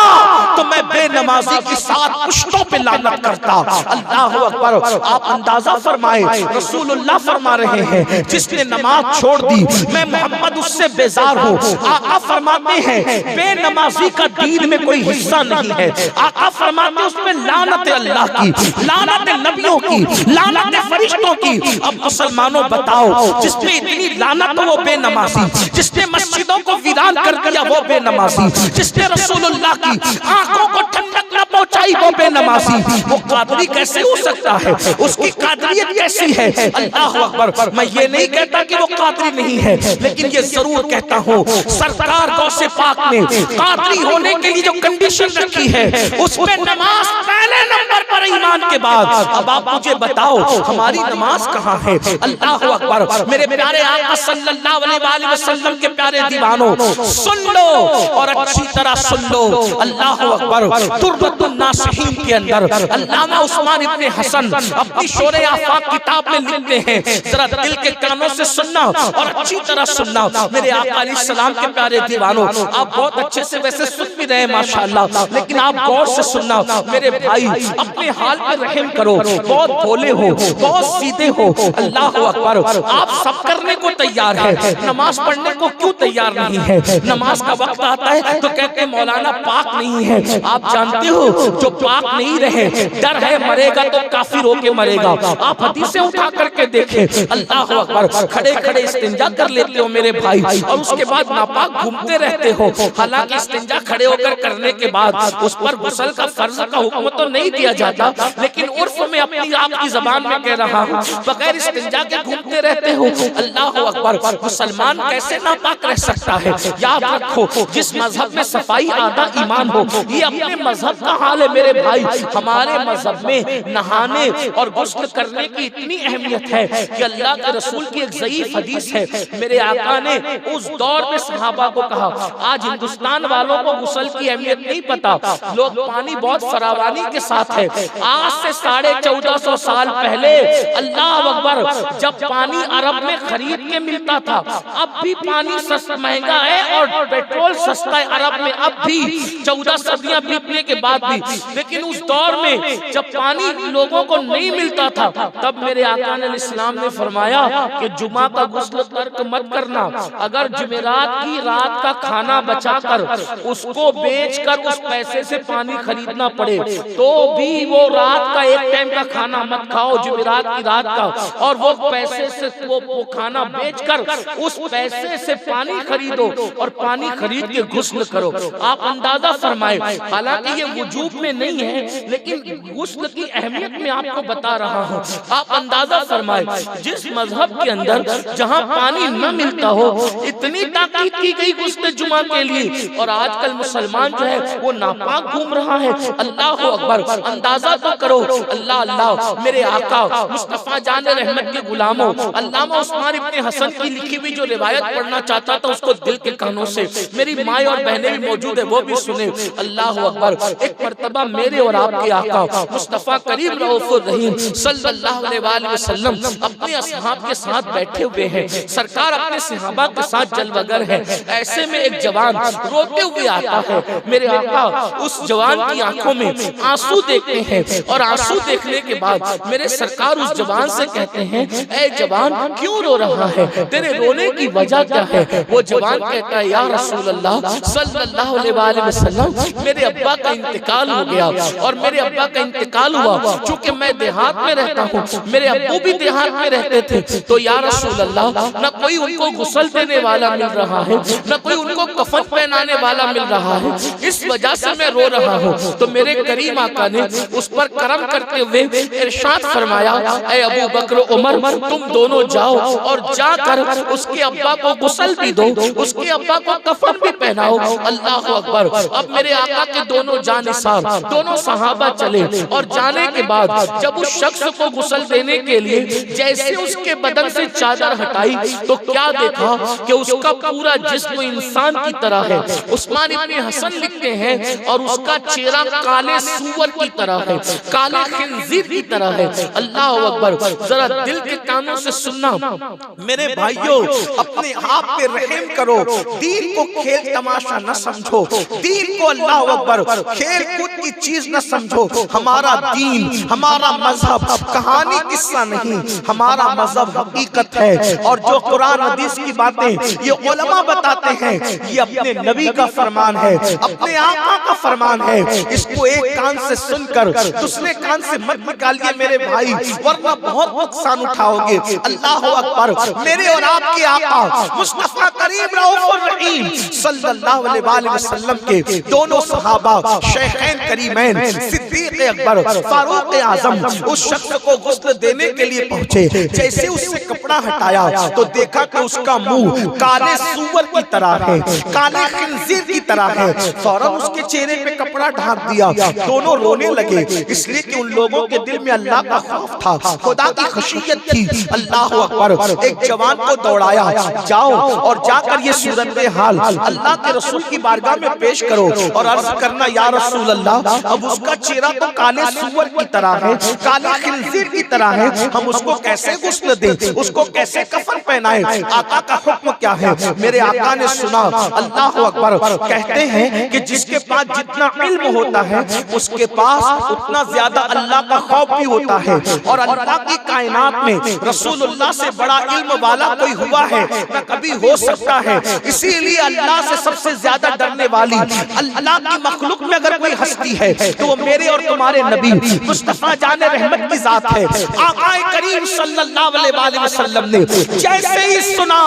तो मैं बेनमाजी की 7 पुश्तों पे लानत करता। अल्लाह अकबर। आप अंदाजा फरमाए, रसूलुल्लाह फरमा रहे हैं जिसने नमाज छोड़ दी मैं मोहम्मद उससे बेजार हूँ। आका फरमाते हैं बेनमाजी का दीन में कोई हिस्सा नहीं है। आका फरमाते हैं उसमें लानत अल्लाह की, लानत नबियों की, लानत फरिश्तों की। अब मुसलमानों बताओ, जिसने इतनी लानत हो वो बेनमाजी, जिसने मस्जिदों को वीरान कर दिया वो बेनमाजी, जिसने रसूलुल्लाह की आंखों को ठंडक न पहुंचाई वो बेनमाजी, वो कादरी कैसे हो सकता है? उसकी कादरियत कैसी है? अल्लाह अकबर। मैं ये नहीं कहता कि वो कादरी नहीं है, लेकिन ये जरूर कहता हूँ सरकार गौसे पाक ने कादरी होने के लिए जो कंडीशन रखी है उसमें नमाज पहले नंबर पर ईमान के बाद। अब आप मुझे बताओ हमारी नमाज कहाँ है? अल्लाह अकबर। मेरे प्यारे आका सल्लल्लाहु अलैहि वसल्लम के प्यारे दीवानों, सुन लो और अच्छी तरह सुन लो। अल्लाह अकबर। तुर्बतुन नासिहीन के अंदर अल्लामा उस्मान इब्ने हसन अपनी शोरे आफाक किताब में लिखते हैं, जरा दिल के कानों से सुनना और अच्छी तरह सुनना मेरे आका अलैहिस्सलाम के प्यारे दीवानों। आप बहुत अच्छे से वैसे सुन भी रहे हैं माशाअल्लाह, लेकिन आप गौर से सुनना मेरे भाई, अपने हाल पे रहम करो। बहुत भोले हो, बहुत सीधे हो, अल्लाह अकबर। आप सब करने को तैयार है, नमाज पढ़ने को क्यों तैयार नहीं है? नमाज का वक्त आता है तो कहते हैं मौलाना पाक नहीं है। आप जानते हो जो पाक नहीं रहे, डर है मरेगा तो काफिर होके मरेगा। आप हदीसें उठा करके देखें, अल्लाह अकबर। खड़े खड़े इस्तिंजा कर लेते हो मेरे भाई, और उसके बाद नापाक घूमते रहते हो। हालांकि इस्तिंजा खड़े होकर करने के बाद उस पर गुस्ल का फर्ज का हुक्म तो नहीं दिया जाता, लेकिन उर्फ में अपनी आपकी जबान में कह रहा हूँ, बगैर इस्तिंजा के घूमते रहते हो। अल्लाह अकबर। मुसलमान कैसे नापाक रह सकता है? याद रखो, जिस मजहब में सफाई आधा ईमान हो, ये अपने मजहब का हाल है मेरे भाई। हमारे मजहब में नहाने और गुस्ल करने की इतनी अहमियत है कि अल्लाह के रसूल की एक ज़ईफ हदीस है, मेरे आका ने उस दौर में सहाबा को कहा, आज हिंदुस्तान वालों को गुस्ल की अहमियत नहीं पता, लोग पानी बहुत फरावानी के साथ है। आज से 1450 साल पहले अल्लाह अकबर, जब पानी अरब में खरीद के मिलता था, अब भी पानी सस्ता महंगा है और पेट्रोल सस्ता है अरब में, अब भी 14 सदियां बीतने के बाद भी। लेकिन उस दौर में जब पानी लोगों को नहीं मिलता था, तब मेरे आका ने इस्लाम ने फरमाया कि जुमा का गुस्ल तर्क मत करना। अगर जुमेरात की रात का खाना बचाकर उसको बेचकर उस पैसे से पानी खरीदना पड़े तो भी वो रात का एक टाइम का खाना मत खाओ, जुमेरात की रात का, और वो पैसे से वो खाना बेचकर उस पैसे से पानी खरीदो और पानी खरीद के गुस्ल करो। आप अंदाजा फरमाए, हालांकि ये वजूब में नहीं है, लेकिन गुस्ल की अहमियत में आपको बता रहा हूँ। आप अंदाजा फरमाए, जिस मजहब के अंदर जहाँ पानी न मिलता हो, इतनी ताकीद की गई गुस्ल जुमा के लिए, और आजकल मुसलमान जो है वो नापाक घूम रहा है। अल्लाह अकबर। अंदाजा तो करो। अल्लाह अल्लाह। मेरे आका मुस्तफा जान रहमत के गुलामों, अल्लामा उस्मान इब्ने हसन की लिखी हुई जो रिवायत पढ़ना चाहता था उसको दिल के कानों से, मेरी माँ और बहनें भी मौजूद है, वो भी सुने। अल्लाह अकबर। एक मर्तबा मेरे और आपके आका मुस्तफा करीम रऊफुर रहीम सल्लल्लाहु अलैहि वसल्लम अपने असहाब के साथ बैठे हुए हैं, सरकार अपने सहाबा के साथ जलवगर है। ऐसे में एक जवान रोते हुए आता है, मेरे आका उस जवान की आंखों में आंसू देखते हैं, और आंसू देखने के बाद मेरे सरकार उस जवान से कहते हैं, ऐ जवान क्यों रो रहा है, तेरे रोने की वजह क्या है? वो जवान कहता है, या रसूल अल्लाह सल्लल्लाहु अलैहि वसल्लम, मेरे अब्बा का इंतकाल हो गया, और मेरे अब्बा का इंतकाल हुआ चूंकि मैं देहात में रहता हूँ, मेरे अब्बू भी देहात में रहते थे, तो या रसूल अल्लाह न कोई उनको गुस्ल देने वाला मिल रहा है, न कोई उनको कफन पहनाने वाला मिल रहा है, इस वजह से मैं रो रहा हूँ। तो मेरे करीम आका ने उस पर करम करते हुए इरशाद फरमाया, ऐ अबू बकर उमर, तुम दोनों जाओ और जाकर उसके अब्बा को गुस्ल भी दो, उसके अब्बा को कफन भी पहनाओ। अल्लाह अकबर। अब मेरे आका के दोनों जानिसार, दोनों सहाबा चले, और जाने के बाद जब उस शख्स को गुस्ल देने के लिए जैसे उसके बदन से चादर हटाई तो क्या देखा कि उसका पूरा जिस्म इंसान की तरह है। उस्मान इब्ने हसन लिखते हैं, और उसका चेहरा काले सूअर की तरह है, काले खिंजीर की तरह है। अल्लाह अकबर। जरा दिल के कानों से सुनना मेरे भाइयों, अपने आप पे रहम करो, दीन को खेल तमाशा न समझो, दीन को अल्लाह अकबर खेल कूद की चीज न समझो। हमारा दीन, हमारा मजहब कहानी किस्सा नहीं, हमारा मजहब हकीकत है, और जो कुरान हदीस की बातें ये उलमा बताते हैं, ये अपने नबी का फरमान है, अपने आका का फरमान है। इसको एक कान से सुनकर दूसरे कान से मत निकालिए मेरे भाई, वरना बहुत नुकसान उठाओगे। अल्लाह अकबर। मेरे और आपके आका मुस्तफा करीम रऊफुर रहीम सल्लल्लाहु अलैहि वसल्लम के दोनों सहाबा शेखैन करीमैन सिद्दीक अकबर फारूक आजम उस शख्स को गुस्ल देने के लिए पहुंचे। जैसे उससे कपड़ा हटाया तो देखा कि उसका मुंह काले सूअर की तरह है, काले खिंजीर की तरह है। फौरन उसके चेहरे पे कपड़ा ढांक दिया, दोनों रोने लगे, इसलिए कि उन लोगों के दिल में अल्लाह का खौफ था, खुदा की खशियत थी। अल्लाह अकबर। एक जवान को दौड़ाया, जाओ और जाकर ये सूरत हाल अल्लाह के रसूल की बारगाह में पेश करो और अर्ज करना, या रसूल अल्लाह अब उसका चेहरा तो काले सूअर की तरह है, काले खिंजीर की तरह है, हम उसको कैसे गुस्ल दें, उसको कैसे कफन पहनाएं? आका का हुक्म क्या है? मेरे आका ने सुना, अल्लाह अकबर। कहते हैं कि जिसके पास जितना इल्म होता है उसके पास उतना ज्यादा अल्लाह का खौफ भी होता है। और अल्लाह की कायनात में रसूलुल्लाह से बड़ा इल्म वाला कोई हुआ है न कभी हो सकता है। इसीलिए अल्लाह से सबसे ज्यादा डरने वाली अल्लाह की मखलूक में अगर कोई हस्ती है तो वो मेरे और तुम्हारे नबी मुस्तफा जाने रहमत की जात है। आका करीम सल्लल्लाहु अलैहि वसल्लम ने जैसे ही सुना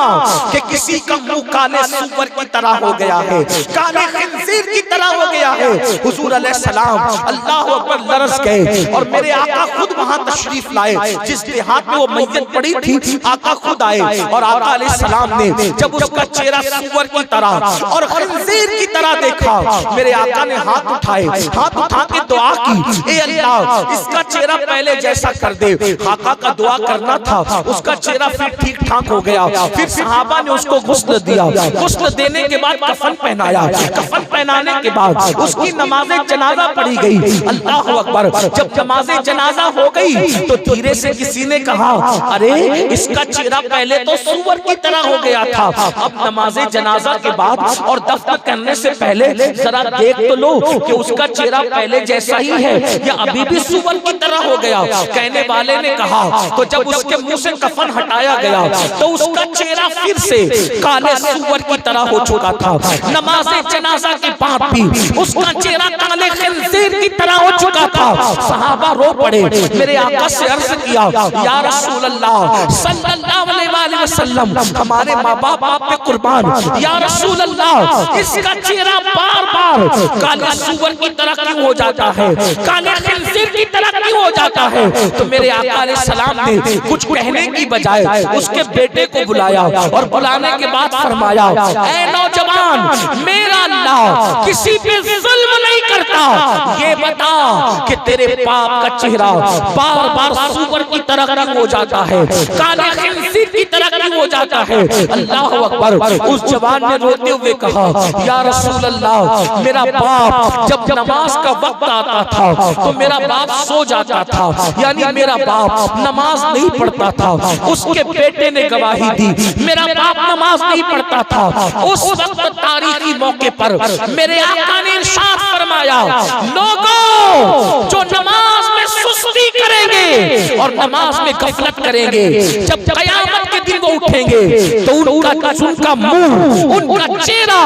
कि किसी का मुंह काले सूअर की तरह हो गया है, काले खिंजीर की तरह हो गया है, हुजूर अलैहिस्सलाम अल्लाह अकबर लरस गए और मेरे आका खुद वहां तशरीफ लाए। जिस देहात में वो मैयत पड़ी थी आका खुद आए और आका अलैहिस्सलाम ने जब उसका चेहरा सूअर की तरह और खिंजीर की तरह देखा, मेरे आका ने हाथ उठाए, हाथ उठा के दुआ की, ए अल्लाह इसका चेहरा पहले जैसा कर दे। आका का दुआ करना था, उसका चेहरा फिर ठीक ठाक हो गया। फिर सहाबा ने उसको गुस्ल दिया, गुस्ल देने के बाद कफन पहनाया, कफन पहनाने के बाद उसकी नमाज़े जनाजा पढ़ी गई। अल्लाह अकबर। जब नमाज़े जनाजा हो गई तो धीरे से किसी ने कहा, अरे इसका चेहरा पहले तो सूअर की तरह हो गया था, अब नमाज़े जनाजा के बाद और दफन करने से पहले जरा देख तो लो कि उसका चेहरा पहले जैसा ही है या अभी भी सूअर की तरह हो गया। कहने वाले ने कहा, तो जब उसके मुंह से कफन हटाया गया तो उसका चेहरा फिर से काले सूअर की तरह हो चुका था। नमाज़े जनाजा के बाद भी उसका चेहरा काले खिंजीर की तरह हो चुका था। सहाबा रो पड़े, मेरे आका से अर्ज किया, या रसूल अल्लाह सल्लल्लाहु अलैहि वसल्लम, हमारे माँ बाप आप पे कुर्बान, या रसूल अल्लाह इसका चेहरा बार बार काले सूअर की तरह क्यों हो जाता है, काले खिंजीर की तरह क्यों हो जाता है? तो मेरे आका अलैहिस्सलाम ने कुछ कहने की बजाय उसके बेटे को बुलाया और बुलाने के बाद फरमाया, ऐ नौजवान, मेरा अल्लाह किसी पे जुल्म नहीं करता, ये बता कि तेरे बाप का चेहरा बार बार सूअर की तरह क्यों हो जाता है, काले खिंजीर की तरह क्यों हो जाता है? अल्लाह अकबर। उस जवान ने रोते हुए कहा, या रसूल अल्लाह, मेरा बाप जब नमाज का वक्त आता था तो मेरा बाप सो जाता था, यानी मेरा बाप नमाज नहीं पढ़ता था। उसके बेटे ने गवाही दी, मेरा बाप नमाज नहीं पढ़ता था। उस वक्त तारीखी मौके पर मेरे आका ने इरशाद फरमाया, लोगों जो नमाज में सुस्ती करेंगे और नमाज में गफलत करेंगे, जब कयामत के दिन वो उठेंगे तो उनका मुंह, उनका चेहरा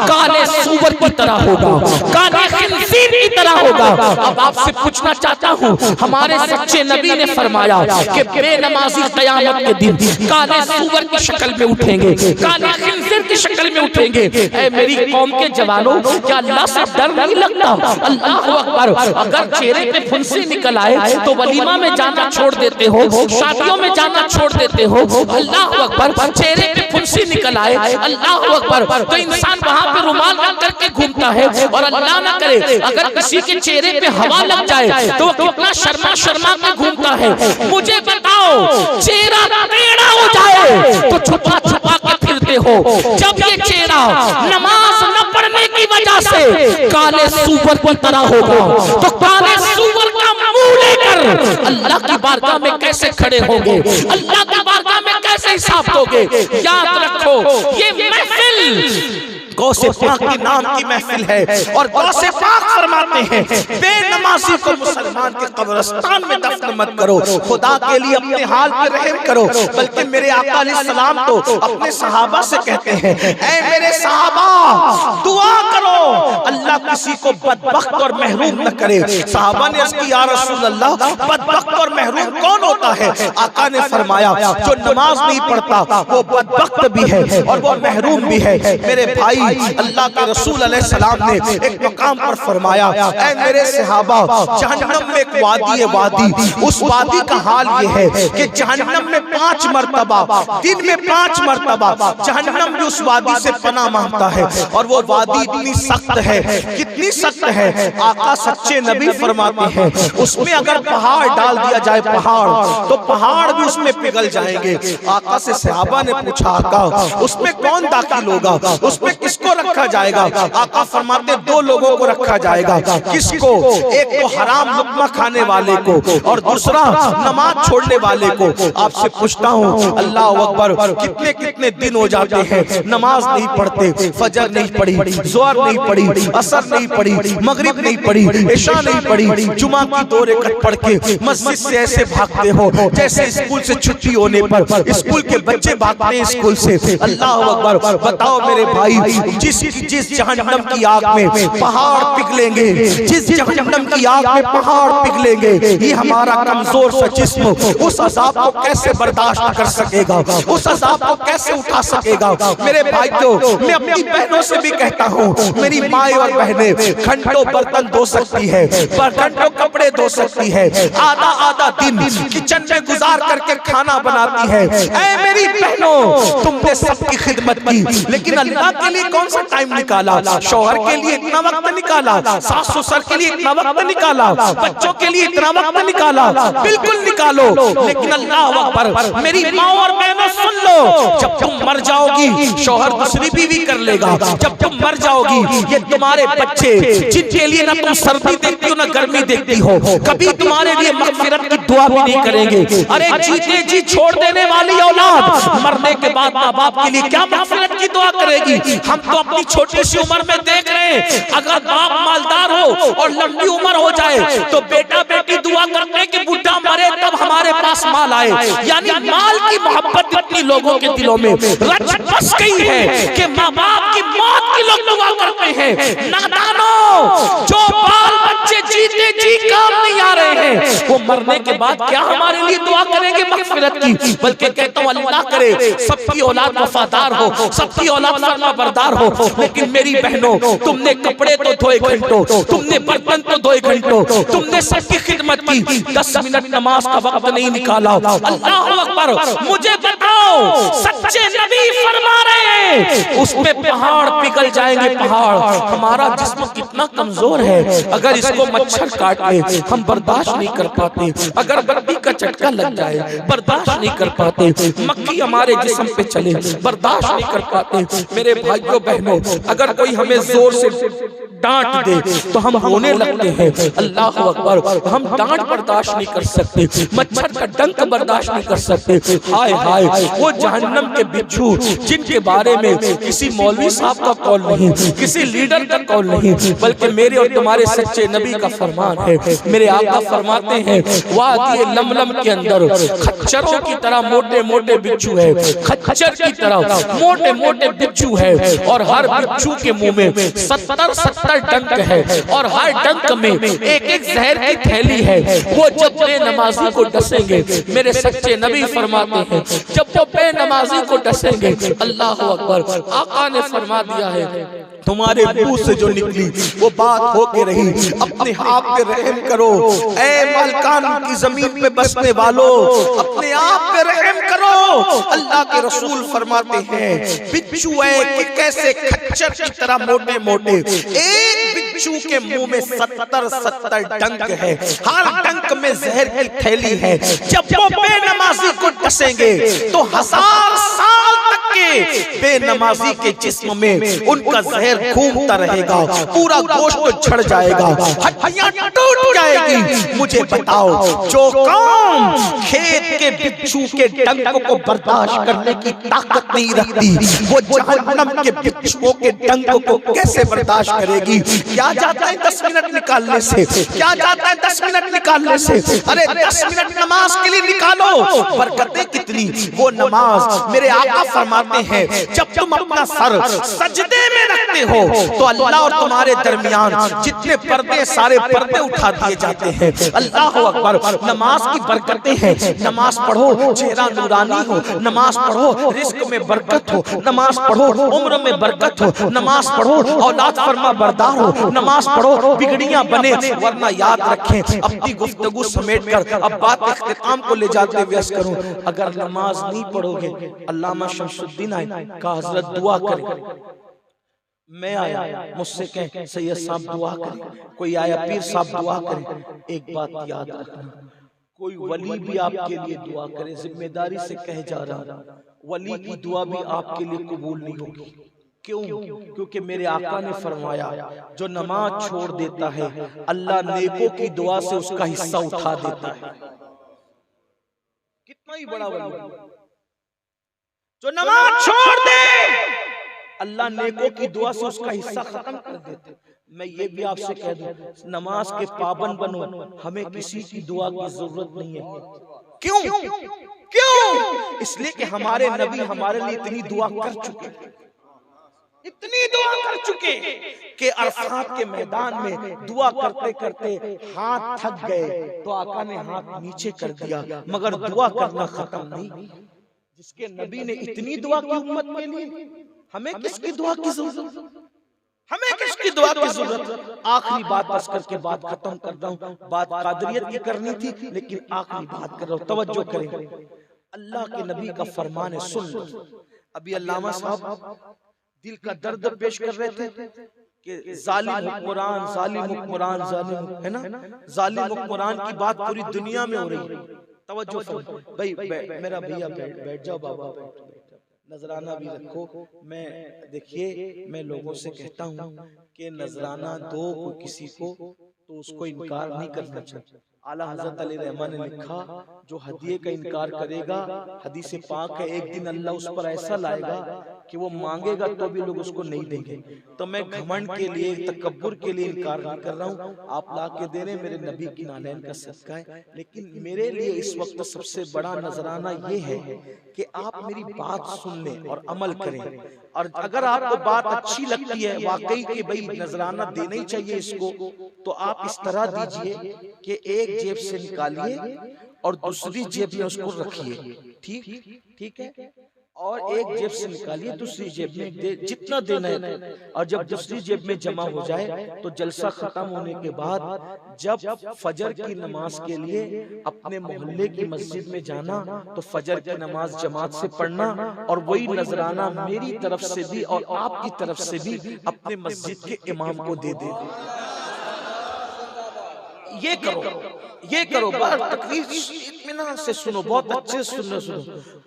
काले सूअर की तरह होगा, काले खिंजीर की तरह होगा। अब आपसे पूछना चाहता हूँ, हमारे सच्चे नबी ने फरमाया कि बेनमाजी कयामत के दिन काले सूअर की शक्ल में उठेंगे, काले खिंजीर की शक्ल में उठेंगे। ऐ मेरी कौम के जवानों, क्या अल्लाह से डर नहीं लगता? अल्लाह अकबर। अगर चेहरे पे फुंसी निकल आए तो वलीमा में जाना छोड़ देते हो, शादियों में जाना छोड़ देते हो। अल्लाह अकबर। चेहरे पे फुंसी निकल आए, अल्लाह अकबर, तो इंसान वहां पे रुमाल रख करके घूमता है। और अल्लाह ना करे अगर किसी के चेहरे पे हवा लग जाए तो वो कितना शर्मा शर्मा के घूमता है। मुझे बताओ, चेहरा टेढ़ा हो जाए तो छुपा छुपा के फिरते हो, जब ये चेहरा नमाज न पढ़ने की वजह से काले सूअर की तरह होगा तो काले सूअर का मुंह लेकर अल्लाह की बारगाह में कैसे खड़े होंगे, अल्लाह की बारगाह में कैसे हिसाब दोगे? याद रखो, ये महफिल गौसे पाक के नाम की महफिल है और गौसे पाक फरमाते हैं, बेनमाजी को मुसलमान के कब्रिस्तान में दफन मत करो, खुदा के लिए अपने हाल पे रहम करो। बल्कि मेरे आका अलैहिस्सलाम तो अपने सहाबा से कहते हैं, ऐ मेरे सहाबा, दुआ करो अल्लाह किसी को बदबख्त और महरूम न करे। सहाबा ने अर्ज़ की, या रसूल अल्लाह, बदबख्त और महरूम कौन होता है? आका ने फरमाया, जो नमाज नहीं पढ़ता वो बदबख्त भी है और वो महरूम भी है। मेरे भाई, अल्लाह के रसूल अलैहिस्सलाम ने एक मकाम पर फरमाया, ऐ मेरे सहाबा, जहन्नम में एक वादी है, वादी, उस वादी का हाल ये है कि जहन्नम में 5 मरतबा, दिन में 5 मरतबा जहन्नम भी उस वादी से पनाह मांगता है। और वो वादी इतनी सख्त है, कितनी सख्त है, आका सच्चे नबी फरमाते हैं, उसमें अगर पहाड़ डाल दिया जाए, पहाड़, तो पहाड़ भी उसमें पिघल जाएंगे। आका से सहाबा ने पूछा, आका उसमें कौन दाखिल होगा, उसमें किस किसको रखा जाएगा? आका फरमाते दो लोगों को रखा जाएगा। किसको? एक तो हराम लुक़मा खाने वाले को और दूसरा नमाज छोड़ने वाले को। आपसे पूछता हूँ, अल्लाह अकबर, कितने कितने दिन हो जाते हैं नमाज नहीं पढ़ते, फजर नहीं पढ़ी, ज़ोहर नहीं पढ़ी, असर नहीं पढ़ी, मगरिब नहीं पढ़ी, इशा नहीं पढ़ी, जुमा की 2 रकात पढ़ के मस्जिद से ऐसे भागते हो जैसे स्कूल से छुट्टी होने पर स्कूल के बच्चे भागते हैं स्कूल से। अल्लाह अकबर, बताओ मेरे भाई, जिस जहन्नम की आग में पहाड़ पिघलेंगे, जिस जहन्नम की आग में पहाड़ पिघलेंगे, ये हमारा कमजोर सा जिस्म उस अज़ाब को कैसे बर्दाश्त कर सकेगा? उस अज़ाब को कैसे उठा सकेगा? मेरे भाइयों, मैं अपनी बहनों से भी कहता हूँ, मेरी माएं और बहनें घंटों बर्तन धो सकती है, घंटों कपड़े धो सकती है, आधा आधा दिन किचन में गुजार करके खाना बनाती है। ऐ मेरी बहनों, तुमने सबकी खिदमत की, लेकिन अल्लाह के लिए कौन सा टाइम निकाला? शौहर के लिए इतना वक्त निकाला, सास ससुर के लिए इतना वक्त निकाला, बच्चों के लिए इतना वक्त निकाला? बिल्कुल निकालो, लेकिन अल्लाह अकबर, मेरी माँ और बहनों सुन लो, जब तुम मर जाओगी शौहर दूसरी बीवी कर लेगा। जब तुम मर जाओगी, ये तुम्हारे बच्चे जिनके लिए ना तुम सर्दी देखती हो ना गर्मी देखती हो, कभी तुम्हारे लिए मग़फ़िरत की दुआ भी नहीं करेंगे। अरे जीते जी छोड़ देने वाली औलाद मरने के बाद माँ बाप के लिए क्या मग़फ़िरत की दुआ करेगी? हम तो अपनी छोटी सी उम्र में देख रहे हैं, अगर बाप मालदार हो और लंबी उम्र हो जाए तो बेटा बेटी दुआ करते हैं कि बुढ़ा मरे तब हमारे पास माल आए। यानी माल की मोहब्बत इतनी लोगों के दिलों में रच बस गई है कि माँ बाप की मौत की लोग दुआ करते हैं। नादानों, जो बाल बच्चे जीते जी काम नहीं आ रहे हैं, वो मरने के बाद क्या हमारे लिए दुआ करेंगे मग़फ़िरत की? बल्कि कहता हूँ, अल्लाह करे सबकी औलाद वफादार हो, सबकी औलाद फरमा बरदार हो। लेकिन मेरी बहनों, तुमने कपड़े तो धोए घंटों, तुमने बर्तन तो धोए घंटों, तुमने सबकी खिदमत की, 10 मिनट नमाज का वक्त नहीं निकाला। अल्लाह अकबर, मुझे बताओ, सच्चे नबी फरमा रहे हैं उसमें पहाड़ पिघल जाएंगे, पहाड़। हमारा जिस्म कितना कमजोर है, अगर इसको मच्छर काट ले हम बर्दाश्त नहीं कर पाते, अगर बत्ती का झटका लग जाए बर्दाश्त नहीं कर पाते, मक्खी हमारे जिस्म पे चले बर्दाश्त नहीं कर पाते। मेरे भाइयों बहनों, अगर कोई हमें जोर से डांट दे तो हम रोने लगते हैं। अल्लाह अकबर, हम डांट बर्दाश्त नहीं कर सकते, मच्छर का डंक बर्दाश्त नहीं कर सकते। हाय हाय, वो जहन्नम के बिच्छू जिनके बारे में किसी मौलवी साहब का कौल नहीं, किसी लीडर का कौल नहीं, बल्कि मेरे और तुम्हारे सच्चे नबी का फरमान है। मेरे आका फरमाते हैं, वादी लमलम के अंदर खच्चरों की तरह मोटे मोटे बिच्छू है, खच्चर की तरह मोटे मोटे बिच्छू है, और हर बिच्छू के मुंह में 70 डंक है, और हर डंक में एक एक जहर की थैली है। वो जब बेनमाजी को डसेंगे, मेरे सच्चे नबी फरमाते हैं, जब वो बेनमाजी को डसेंगे, अल्लाह अकबर, आका ने फरमा दिया है, तुम्हारे मुंह से जो निकली वो बात होके रही। अपने आप पे रहम करो, ऐ मालकान की जमीन पे बसने वालों, अपने आप पे रहम करो। अल्लाह के रसूल फरमाते हैं, बिच्छू है कि कैसे खच्चर की तरह मोटे मोटे, एक बिच्छू के मुंह में 70 डंक है, हर डंक में जहर की थैली है। जब वो बेनमाजी को डसेंगे तो 1000 साल तक के बेनमाजी के जिस्म में उनका जहर घूमता रहेगा, पूरा गोश्त झड़ जाएगा, हड्डियां टूट जाएगी। मुझे बताओ, जो कौम खेत के बिच्छू के डंक को बर्दाश्त करने की ताकत नहीं रखती, वो जहन्नम के बिच्छुओं के डंक को कैसे बर्दाश्त करेगी? क्या जाता है 10 मिनट निकालने से? क्या जाता है 10 मिनट निकालने से? अरे 10 मिनट नमाज के लिए निकालो, बरकतें कितनी। वो नमाज, मेरे आका फरमाते हैं, जब तुम अपना सर सजदे में रखते हो तो अल्लाह और तुम्हारे दरमियान जितने पर्दे, सारे पर्दे उठा दिए जाते हैं। अल्लाह अकबर, नमाज की बरकतें हैं। नमाज पढ़ो, चेहरा नूरानी हो, नमाज पढ़ो, रिस्क में बरकत हो, नमाज पढ़ो, उम्र में बरकत हो, नमाज पढ़ो, औलाद फरमा बरदार हो, नमाज पढ़ो, बिगड़ियां बने। वरना याद रखें, अपनी गुफ्तगू समेट कर अब बात इख्तिताम को ले जाते व्यस्त करूं, अगर नमाज नहीं पढ़ोगे, अल्लामा शमसुद्दीन आए कहा, हजरत दुआ करें। मैं आया, मुझसे कहें सैयद साहब दुआ करें, कोई आया पीर साहब दुआ करें। एक बात याद रखना, कोई वली भी आपके लिए दुआ करे, जिम्मेदारी से कह जा रहा, वली की दुआ भी आपके लिए कबूल नहीं होगी। क्यों? क्योंकि मेरे आका ने फरमाया जो नमाज छोड़ देता है अल्लाह नेकों की दुआ से उसका हिस्सा उठा देता है। कितना ही बड़ा वली, जो नमाज छोड़ दे अल्लाह नेकों की दुआ से उसका हिस्सा खत्म कर देते। मैं ये भी आपसे कह दूं, नमाज के पाबंद बनो, हमें किसी की दुआ की जरूरत नहीं है। क्यों? क्यों? इसलिए कि हमारे नबी हमारे लिए इतनी दुआ कर चुके, इतनी दुआ कर चुके कि अरफात के मैदान में दुआ करते करते हाथ थक गए तो आका ने हाथ नीचे कर दिया, मगर दुआ करना खत्म नहीं। जिसके नबी ने इतनी दुआ की उम्मत के लिए, हमें किसकी दुआ की जरूरत? हमें किसकी दुआ की जरूरत? आखिरी बात बस करके बात खत्म कर रहा हूँ। बात कादरियत की करनी थी, लेकिन आखिरी बात कर रहा हूँ, तवज्जो करें। अल्लाह के नबी का फरमान है, सुन लो। अभी अल्लामा साहब दिल का दर्द पेश कर रहे थे कि जालिम हुक्मरान, जालिम हुक्मरान, जालिम, है ना, जालिम हुक्मरान की बात पूरी दुनिया में हो रही है। तवज्जो फरमाओ भाई, मेरा भैया बैठ जाओ, बाबा नजराना भी रखो। मैं देखिए, मैं लोगों से कहता हूँ कि नजराना दो किसी को तो उसको इनकार नहीं करना चाहिए। आला हज़रत अली रहमान ने लिखा, जो हदिये का इनकार करेगा, हदीस पाक है, एक दिन अल्लाह उस पर ऐसा लाएगा कि वो मांगेगा तो भी लोग उसको नहीं देंगे। तो मैं घमंड के लिए, तकब्बुर के लिए इनकार नहीं कर रहा हूँ। आप ला के दे रहे, मेरे नबी की नालैन का सदका है। लेकिन मेरे लिए इस वक्त सबसे बड़ा नजराना ये है कि आप मेरी बात सुन लें और अमल करें। और अगर आपको बात अच्छी लगती है वाकई कि भाई नजराना देना ही चाहिए इसको, तो आप इस तरह दीजिए कि एक जेब से निकालिए और दूसरी जेब में उसको रखिए। ठीक है। और एक जेब से निकालिए, दूसरी जेब में जितना देना है। और जब दूसरी जेब में जमा हो जाए तो जलसा खत्म होने के बाद जब फजर की नमाज के लिए अपने मोहल्ले की मस्जिद में जाना, तो फजर की नमाज जमात से पढ़ना और वही नजराना मेरी तरफ से भी और आपकी तरफ से भी अपने मस्जिद के इमाम को दे दे। ये करो बस तकरीर इत्मीनान से सुनो, बहुत अच्छे सुनो।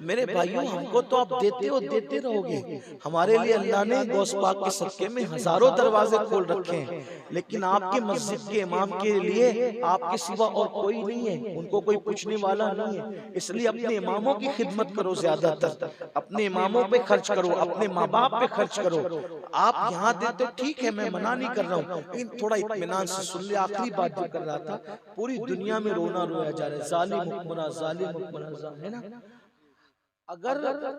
मेरे भाइयों, हमको तो आप देते हो, देते रहोगे। हमारे लिए अल्लाह ने गौस पाक के सदके में हजारों दरवाजे खोल रखे हैं, लेकिन आपके मस्जिद के इमाम के लिए आपके सिवा और कोई नहीं है, उनको कोई पूछने वाला नहीं है। इसलिए अपने इमामों की खिदमत करो, ज्यादातर अपने इमामों पे खर्च करो, अपने माँ बाप पे खर्च करो। आप यहाँ देते ठीक है, मैं मना नहीं कर रहा हूँ, लेकिन थोड़ा इत्मीनान से सुन ले। आखिरी बात जो कर रहा था, पूरी दुनिया में रोना रोया जा रहा है, जालिम हुक्मरान, है ना। अगर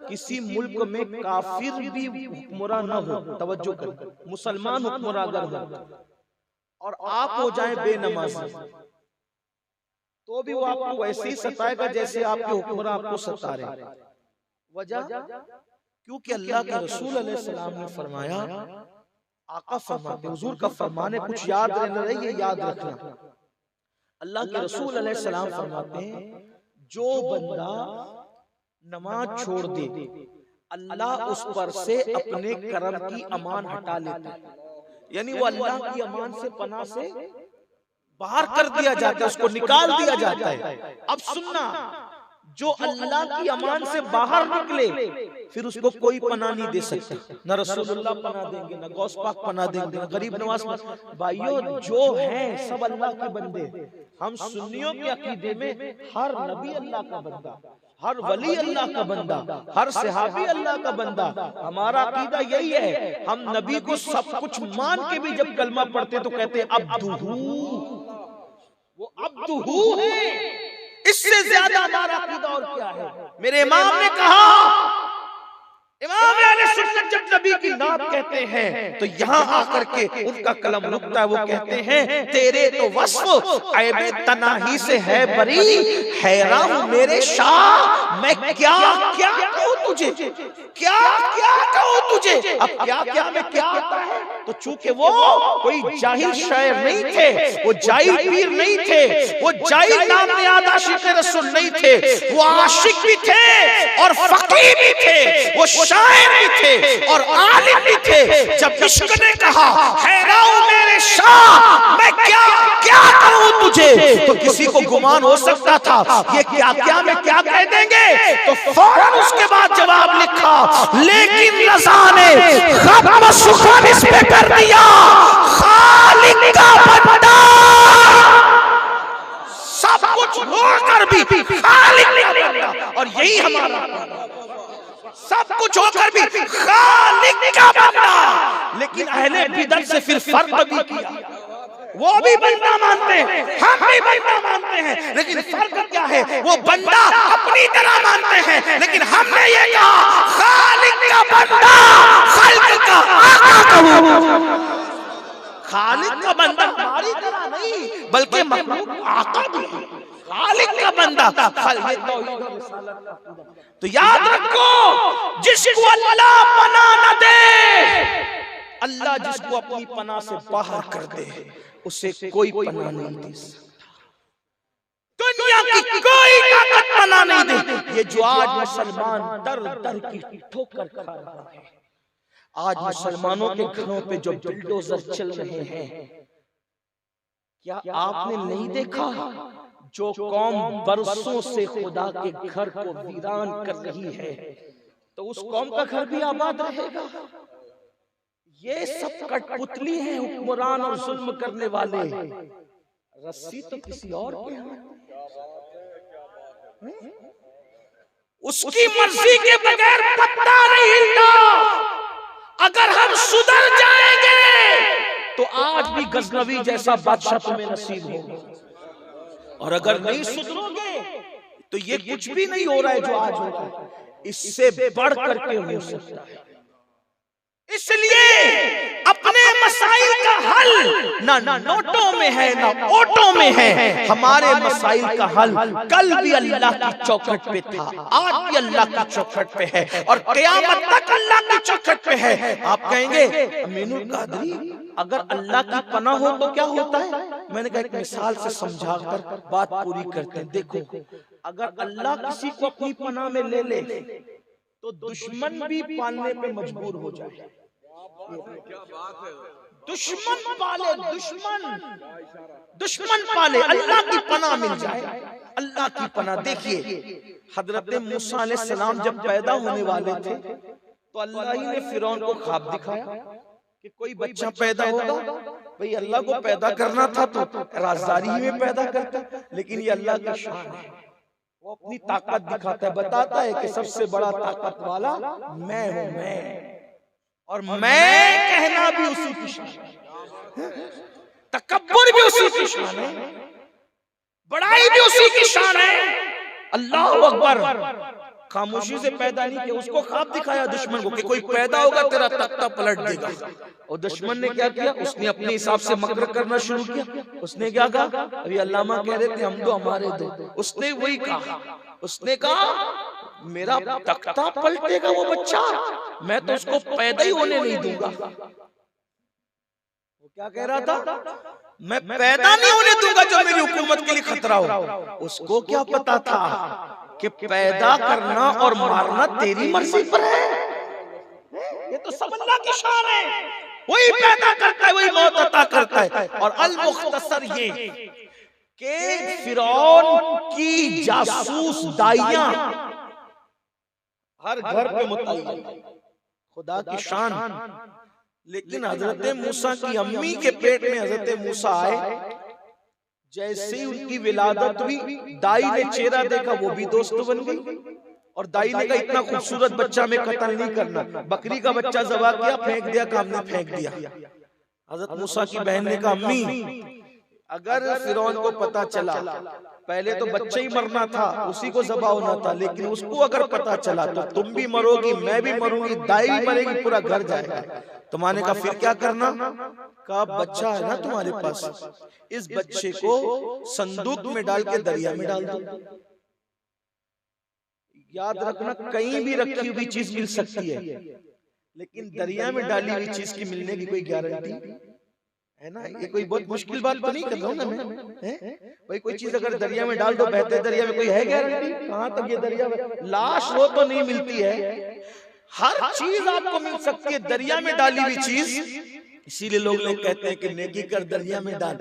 किसी मुल्क में काफिर भी हुक्मरान न हो, तवज्जो करो, मुसलमान हुक्मरान अगर हो और आप हो जाए बेनमाजी, तो भी वो आपको वैसे ही सताएगा जैसे आपके हुक्मरान आपको सता रहे। वजह क्योंकि अल्लाह के रसूल अलैहिस्सलाम ने फरमाया, आका फरमाते, हुजूर का फरमान है, कुछ याद रहना रही है, याद रखना। अल्लाह के रसूल अलैहिस्सलाम फरमाते हैं, जो बंदा नमाज छोड़ दे अल्लाह उस पर से अपने करम की अमान हटा लेता है। यानी वो अल्लाह की अमान से, पनाह से बाहर कर दिया जाता है, उसको निकाल दिया जाता है। अब सुनना, जो अल्लाह की अमान से बाहर निकले फिर उसको कोई पनाह नहीं दे सकता, न रसूलुल्लाह पनाह देंगे, न गौस पाक पनाह देंगे, न गरीब नवाज। भाइयों, जो हैं सब अल्लाह के बंदे। हम सुन्नियों के अकीदे में हर नबी अल्लाह का बंदा, हर वली अल्लाह का बंदा, हर सहाबी अल्लाह का बंदा। हमारा अकीदा यही है, हम नबी को सब कुछ मान के भी जब कलमा पढ़ते तो कहते अब्दुहू, वो अब्दुहू है। इससे ज्यादा हमारा अकीदा और क्या है? मेरे इमाम ने कहा, इमाम अहले सुन्नत जब नबी की नात कहते हैं तो यहाँ आकर के उनका कलम रुकता है। वो कहते हैं, तेरे तो वस्फ ऐबे तनाही से है बरी, हैरान हूं मेरे शाह, मैं क्या क्या कहूं तुझे, क्या क्या कहूं तुझे। अब क्या क्या में क्या आता है? तो चूंकि वो कोई जाहिल शायर नहीं थे, वो जाहिल पीर नहीं थे, वो जाहिल नाम नियाद आशिक रसूल नहीं थे, वो आशिक भी थे और फकीर भी थे, वो शायर भी थे और आलिम भी थे। जब इश्क ने कहा, हैरान मेरे शाह, मैं क्या क्या कहूं तुझे, तो किसी को गुमान हो सकता था ये क्या क्या में क्या कह देंगे, तो फौरन उसके बाद जवाब लिखा, देखा, लेकिन रज़ा ने खत्म सुखन इस पे कर दिया। खालिक का बंदा सब कुछ होकर भी खालिक का बंदा, और यही हमारा सब कुछ होकर भी खालिक का बंदा। लेकिन अहले बिदअत से फिर फर्क भी किया, वो भी बंदा मानते हैं, हम भी बंदा मानते हैं, लेकिन फर्क क्या है? वो बंदा अपनी तरह मानते हैं, लेकिन हमने ये कहा खालिक का बंदा, खालिक का आका कहूं। खालिक का बंदा हमारी तरह नहीं, बल्कि मखलूक आका भी है। खालिक का बंदा, तो याद रखो, जिसको अल्लाह पनाह न दे, अल्लाह जिसको अपनी पनाह से बाहर कर दे, उसे कोई पनाह नहीं दे सकता। दुनिया की कोई ताकत पनाह नहीं दे। ये जो आज मुसलमान दर दर की ठोकर खा रहा है, आज मुसलमानों के घरों पे जो बुलडोजर चल रहे हैं, क्या आपने नहीं देखा? जो कौम बरसों से खुदा के घर को वीरान कर रही है, तो उस कौम का घर भी आबाद रहेगा। ये सब कठपुतली हैं, हुक्मरान और जुल्म करने वाले। रस्सी तो किसी और के हाथ, उसकी मर्जी के बगैर पत्ता नहीं हिलता। अगर हम सुधर जाएंगे तो आज भी गजनवी जैसा बादशाह तुम्हें नसीब होगा, और अगर नहीं सुधरोगे तो ये कुछ भी नहीं हो रहा है जो आज होगा, इससे बढ़ करके हो सकता है। इसलिए अपने मसाइल का हल ना नोटों में है ना ओटों में है। हमारे मसाइल का हल कल भी अल्लाह की चौखट पे था, आज भी अल्लाह की चौखट पे है, और क़यामत तक अल्लाह की चौखट पे है। आप कहेंगे अमीनुल कादरी, अगर अल्लाह की पनाह हो तो क्या होता है? मैंने कहा एक मिसाल से समझाकर बात पूरी करते हैं। देखो, अगर अल्लाह किसी को अपनी पनाह में ले ले तो दुश्मन भी पालने पे मजबूर हो जाए। दुश्मन पाले, दुश्मन पाले, अल्लाह की पनाह मिल जाए, अल्लाह की पनाह। देखिए, हजरत मूसा अलैहिस्सलाम जब पैदा होने वाले थे तो अल्लाह ही ने फिरौन को ख्वाब दिखाया कि कोई बच्चा पैदा होगा। भाई अल्लाह को पैदा करना था तो राजदारी ही में पैदा करता, लेकिन ये अल्लाह की शान है, वो अपनी ताकत दिखाता है, बताता है कि सबसे बड़ा ताकत वाला मैं हूं, मैं, और मैं कहना भी उसी की शान है, तकब्बुर भी उसी की शान है, बड़ाई भी उसी की शान है। अल्लाह अकबर। खामोशी से पैदा नहीं किया, उसको ख्वाब दिखाया दुश्मन को कि कोई पैदा होगा तेरा तख्ता पलट देगा, और दुश्मन ने क्या किया? उसने अपने हिसाब से मकर करना शुरू किया। उसने क्या कहा? अभी अल्लामा कह रहे थे हम दो हमारे दो, उसने वही कहा, उसने कहा मेरा तख्ता पलटेगा वो बच्चा, मैं तो उसको पैदा ही होने नहीं दूंगा। वो क्या कह रहा था? मैं पैदा नहीं होने दूंगा जो मेरी हुकूमत के लिए खतरा हो। उसको क्या पता था कि पैदा करना और मारना तेरी मर्जी पर है। ये तो सब अल्लाह की शान है, वही पैदा करता है, वही मौत अता करता है। और अल मुख्तसर ये कि फिरौन की जासूस दाइयां हर घर पे मुतय्यन, खुदा की शान। लेकिन हजरत मूसा की अम्मी के पेट में हजरत मूसा आए, जैसे ही उनकी विलादत हुई, दाई ने चेहरा देखा, वो भी दोस्त बन गई। और दाई ने कहा इतना खूबसूरत बच्चा में कत्ल नहीं करना, बकरी का बच्चा ज़बा किया, फेंक दिया, काम ने फेंक दिया। हजरत मूसा की बहन ने कहा अम्मी, अगर फिरौन को पता चला, पहले तो बच्चा ही मरना था, उसी को ज़बा होना था, लेकिन उसको अगर पता चला तो तुम भी मरोगी, मैं भी मरूंगी, दाई भी मरेगी, पूरा घर जाएगा। तुम्हारे का फिर क्या करना? का बच्चा है ना तुम्हारे पास, इस बच्चे को संदूक में डाल के दरिया में डाल दो। याद रखना, कहीं भी रखी हुई चीज मिल सकती है, लेकिन दरिया में डाली हुई चीज की मिलने की कोई गारंटी है ना? ये कोई बहुत मुश्किल बात तो नहीं कर रहा हूं ना मैं। भाई कोई चीज अगर दरिया में डाल दो, बहते दरिया में, कोई है गारंटी? कहां तक ये दरिया में लाश हो तो नहीं मिलती है, हर चीज आपको मिल सकती है, दरिया में डाली हुई चीज। इसीलिए लोग कहते हैं कि नेकी कर दरिया में डाल।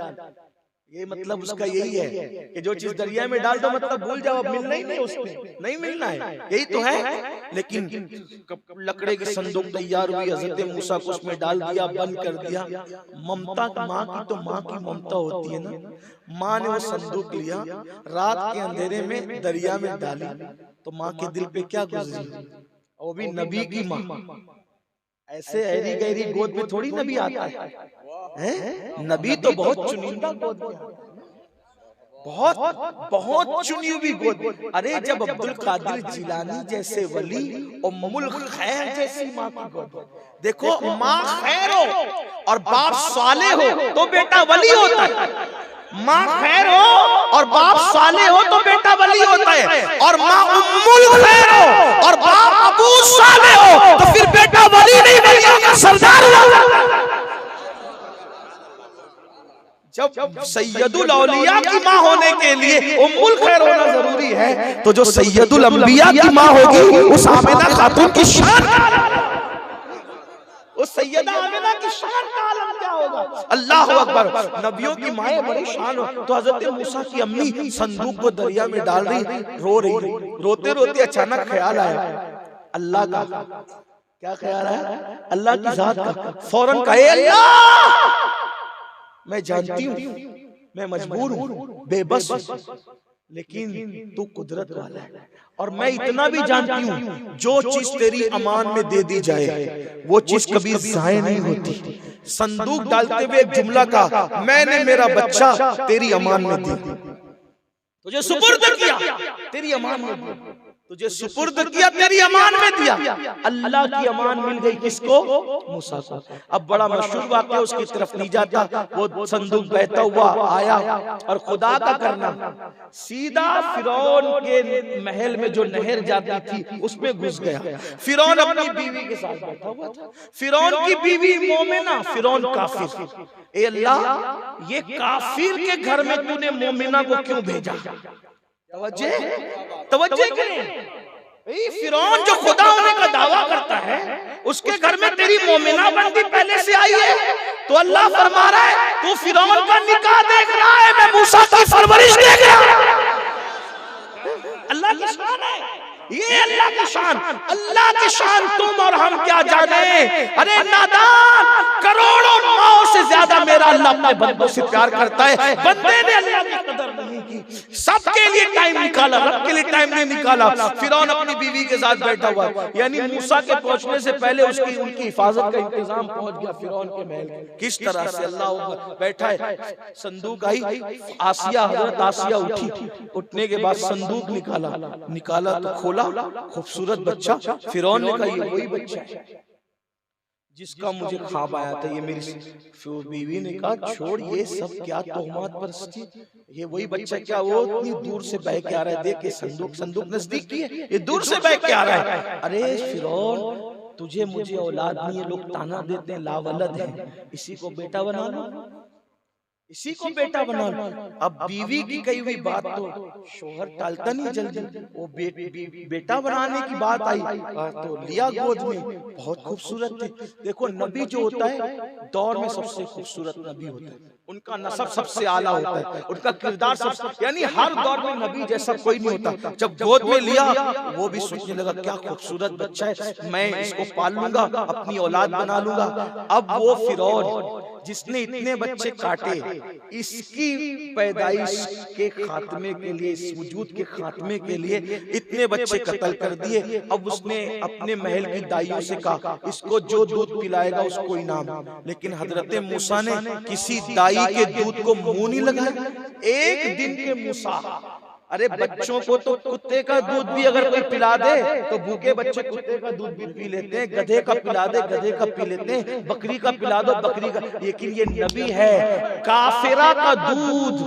ये मतलब उसका यही है कि जो चीज दरिया में डाल दो मतलब भूल जाओ, अब मिलना ही नहीं, उसमें नहीं मिलना है, यही तो है। लेकिन लकड़े की संदूक तैयार हुई, हजरत मूसा को उसमें डाल दिया, बंद कर दिया। ममता माँ की तो माँ की ममता होती है ना, माँ ने वो संदूक लिया, रात के अंधेरे में दरिया में डाली, तो माँ के दिल पे क्या गुजरी, वो भी नबी की माँ। ऐसे ऐरी गहरी गोद में थोड़ी नबी आता है, नबी तो बहुत चुनिंदा गोद में, बहुत बहुत चुनी हुई गोद। अरे जब अब्दुल कादिर जिलानी जैसे वली उम्मुल खैर जैसी माँ की गोद, देखो माँ खैर हो और बाप साले हो तो बेटा वली होता है, माँ खैर हो और बाप साले हो तो बेटा वली होता है, और माँ उम्मुल खैर हो और बाप अबू साले हो तो फिर बेटा वली नहीं, वलियों का सरदार हुआ। जब सैयदुल औलिया की माँ होने के लिए उम्मुल खैर होना जरूरी है, तो जो सैयदुल अंबिया की माँ होगी उस आमिना खातून की शान, उस सैयदा आमिना की शान का आलम क्या होगा। अल्लाह अकबर। नबियों की माएं बड़ी शान हो। तो हजरत मूसा की अम्मी संदूक को दरिया में डाल रही, रो रही, रोते रोते अचानक ख्याल आया अल्लाह का। क्या ख्याल आया? अल्लाह की जात का। फौरन कहे अल्लाह, मैं जानती हूँ मैं मजबूर हूँ, बेबस हूँ, लेकिन तू कुदरत वाला है, और मैं इतना भी जानती हूँ जो चीज तेरी अमान में दे दी जाए वो चीज कभी ज़ाया नहीं होती। संदूक डालते हुए एक जुमला का, मैंने मेरा बच्चा तेरी अमान में दिया, तुझे सुपुर्द किया तेरी अमान में दिया, तुझे सुपुर्द किया तेरी अमान में दिया। अल्लाह की अमान मिल गई किसको? मूसा को। अब बड़ा मशहूर वाक़या उसकी तरफ नहीं जाता, वो संदूक बहता हुआ आया और खुदा का करना सीधा फिरौन के महल में जो नहर जाती थी उसमें घुस गया। फिरौन अपनी बीवी के साथ बैठा हुआ था। फिरौन की बीवी मोमिना, फिरौन काफिर। ए अल्लाह, ये काफिर के घर में तूने मोमिना को क्यों भेजा? तवज्जो करें, फिरौन जो खुदा होने का दावा करता है उसके घर में तेरी मोमिना बंदी पहले से आई है, तो अल्लाह फरमा रहा है तू फिरौन का निकाह देख रहा है, मैं मूसा की परवरिश देख रहा हूं। अल्लाह की शान है ये, अल्लाह की शान। अल्लाह की शान तुम और हम क्या जाने। अरे नादान, करोड़ों माओ से ज्यादा मेरा अल्लाह अपने बंदों से प्यार करता है। बंदे ने अल्लाह की कदर नहीं की, सबके लिए टाइम निकाला, रब के लिए टाइम नहीं निकाला। फिरौन अपनी बीवी के साथ बैठा हुआ, यानी मूसा के पहुंचने से पहले उसकी उनकी हिफाजत का इंतजाम पहुंच गया फिरौन के महल। किस तरह से अल्लाह बैठा है। संदूक आई, आसिया, हजरत आसिया उठी, उठने के बाद संदूक निकाला तो खोला, खूबसूरत बच्चा। फिरौन ने कहा ये वही बच्चा है जिसका मुझे ख्वाब आया था। ये मेरी बीवी ने कहा छोड़ ये सब, क्या तोहमत परस्ती, ये वही बच्चा क्या? वो इतनी दूर से बह के आ रहा है, देख के संदूक नजदीक की है, ये दूर से बह के आ रहा है। अरे फिरौन, तुझे मुझे औलाद नहीं है, लोग ताना देते हैं लावलद है, इसी को बेटा बना लो, इसी को बेटा बना लो। अब बीवी की कही हुई बात तो शोहर टालता नहीं जल्दी, वो बेटा बनाने की बात आई तो लिया गोद में। बहुत खूबसूरत थे। देखो नबी जो होता है दौर में सबसे खूबसूरत नबी होता है, उनका नसब सबसे आला होता है, उनका किरदार सबसे, यानी हर दौर में नबी जैसा कोई नहीं होता। जब गोद में लिया वो भी सोचने लगा क्या खूबसूरत बच्चा है, मैं इसको पाल लूंगा, अपनी औलाद बना लूंगा। अब वो फिरौन जिसने इतने बच्चे काटे, इसकी पैदाइश के खात्मे के लिए, इस वजूद के खात्मे के लिए इतने बच्चे कत्ल कर दिए। अब उसने अपने महल की दाइयों से कहा इसको जो दूध पिलाएगा उसको इनाम। लेकिन हजरत मूसा ने किसी दाई के दूध को मुंह नहीं लगाया। एक दिन के मूसा, अरे बच्चों को तो कुत्ते का दूध भी अगर कोई पिला दे तो भूखे बच्चे कुत्ते का दूध भी पी लेते हैं, गधे का पिला दे गधे का पी लेते हैं, बकरी का पिला दो बकरी का। लेकिन ये नबी है, काफिरा का दूध,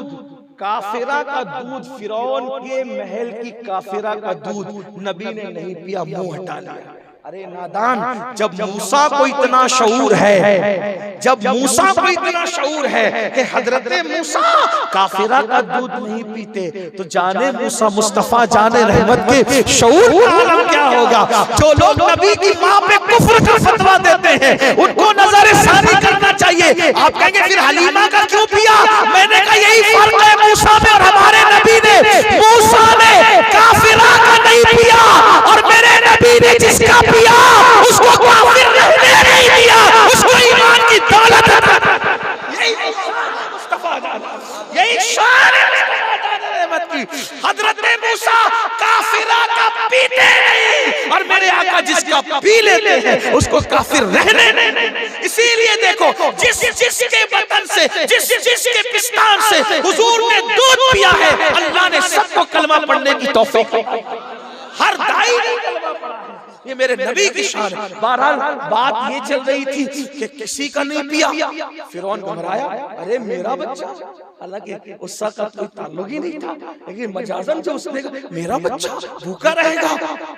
काफिरा का दूध, फिरौन के महल की काफिरा का दूध नबी ने नहीं पिया, मुंह हटा लिया। अरे नादान, जब मूसा को इतना शऊर है, जब मूसा को इतना शऊर है कि हजरत मूसा काफिरा का दूध नहीं पीते, तो जाने मूसा मुस्तफा जाने रहमत के शऊर का आलम क्या होगा। जो लोग नबी की माँ पे कुफ्र का फतवा देते हैं उनको नजरसानी करना चाहिए। आप कहेंगे फिर हलीमा का क्यों पिया? मैंने कहा यही फर्क है मूसा में और हमारे नबी ने। मूसा ने काफिरा का नहीं पिया और मेरे नबी ने जिसका पिया उसको काफिर रहने नहीं दिया, उसको ईमान की दौलत यही शान की। हजरत मूसा काफिरा का पीते नहीं और मेरे आका जिसका पी लेते हैं उसको काफिर रहने नहीं। इसीलिए देखो जिसके बतन से जिसके पिस्तान से हुजूर ने दूध पिया है, अल्लाह ने सबको कलमा पढ़ने की तौफीक, हर दाई ने कलमा पढ़ा है। ये मेरे नबी की शान है। बहरहाल बात ये चल रही थी कि किसी का नहीं पिया, फिरौन घबराया, अरे मेरा बच्चा, हालांकि उसका का कोई ताल्लुक ही नहीं था, लेकिन मजाजन जो उसने कहा मेरा बच्चा भूखा रहेगा,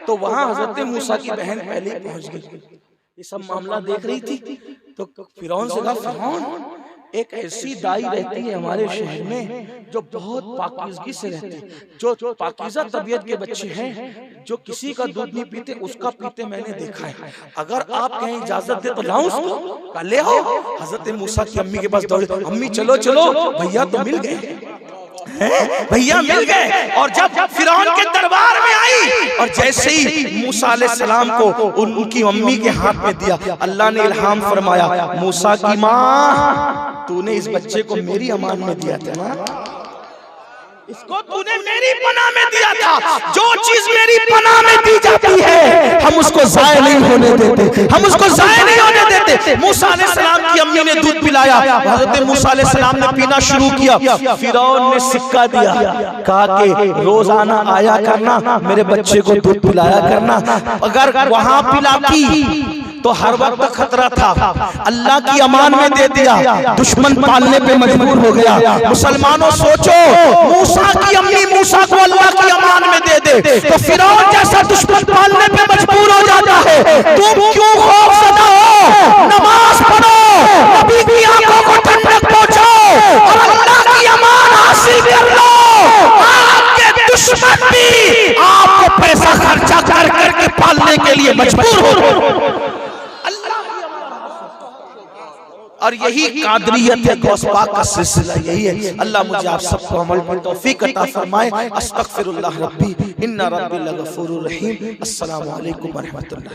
तो वहां हजरत मूसा की बहन पहले पहुंच गई। ये सब मामला देख रही थी तो फिरौन से कहा, फिरौन एक ऐसी दाई रहती है हमारे शहर में जो बहुत पाकीज़गी से रहती है, जो पाकीज़ा तबीयत के बच्चे हैं, जो किसी का दूध नहीं पीते, उसका पीते मैंने देखा है। अगर आप कहीं इजाजत दे तो लाऊं उसको, ले आओ। हजरत मूसा की अम्मी के पास दौड़े, अम्मी चलो चलो, भैया तो मिल गए, भैया मिल गए। और जब फिरौन के दरबार में आई और जैसे ही मूसा अलैहिस्सलाम को उनकी अम्मी के हाथ में दिया, अल्लाह ने इल्हाम फरमाया, मूसा की माँ तूने इस बच्चे को मेरी अमान में दिया था ना, इसको तूने मेरी पनाह में दिया था। जो चीज मेरी पनाह में दी जाती है हम उसको जाया नहीं होने देते, हम उसको जाया नहीं होने देते। मूसा अलैहिस्सलाम की अम्मी ने दूध पिलाया, हजरत मूसा अलैहिस्सलाम ने पीना शुरू किया। फिरौन ने सिक्का दिया, कहा कि रोजाना आया करना, मेरे बच्चे को दूध पिलाया करना। अगर वहां पिलाती तो हर वक्त खतरा था, अल्लाह की अमान में दे दिया, दुश्मन पालने पे मजबूर हो गया। मुसलमानों सोचो, मूसा की अम्मी मूसा को अल्लाह की अमान में दे दे तो फिरौन जैसा दुश्मन पालने पे मजबूर हो जाता है। तुम क्यों खौफज़दा हो? नमाज पढ़ो, नबी की आंखों को ठंडक पहुंचाओ और अल्लाह की अमान हासिल कर लो। आपके दुश्मन भी आपको पैसा खर्चा कर करके पालने के लिए मजबूर हो। और यही कादरियत है, गौस पाक का सिलसिला यही है। अल्लाह मुझे आप सबको अमल की तौफीक अता फरमाए। अस्तगफिरुल्लाह रब्बी इन्ना रब्बी लगफूरुर रहीम। अस्सलामु अलैकुम व रहमतुल्लाह।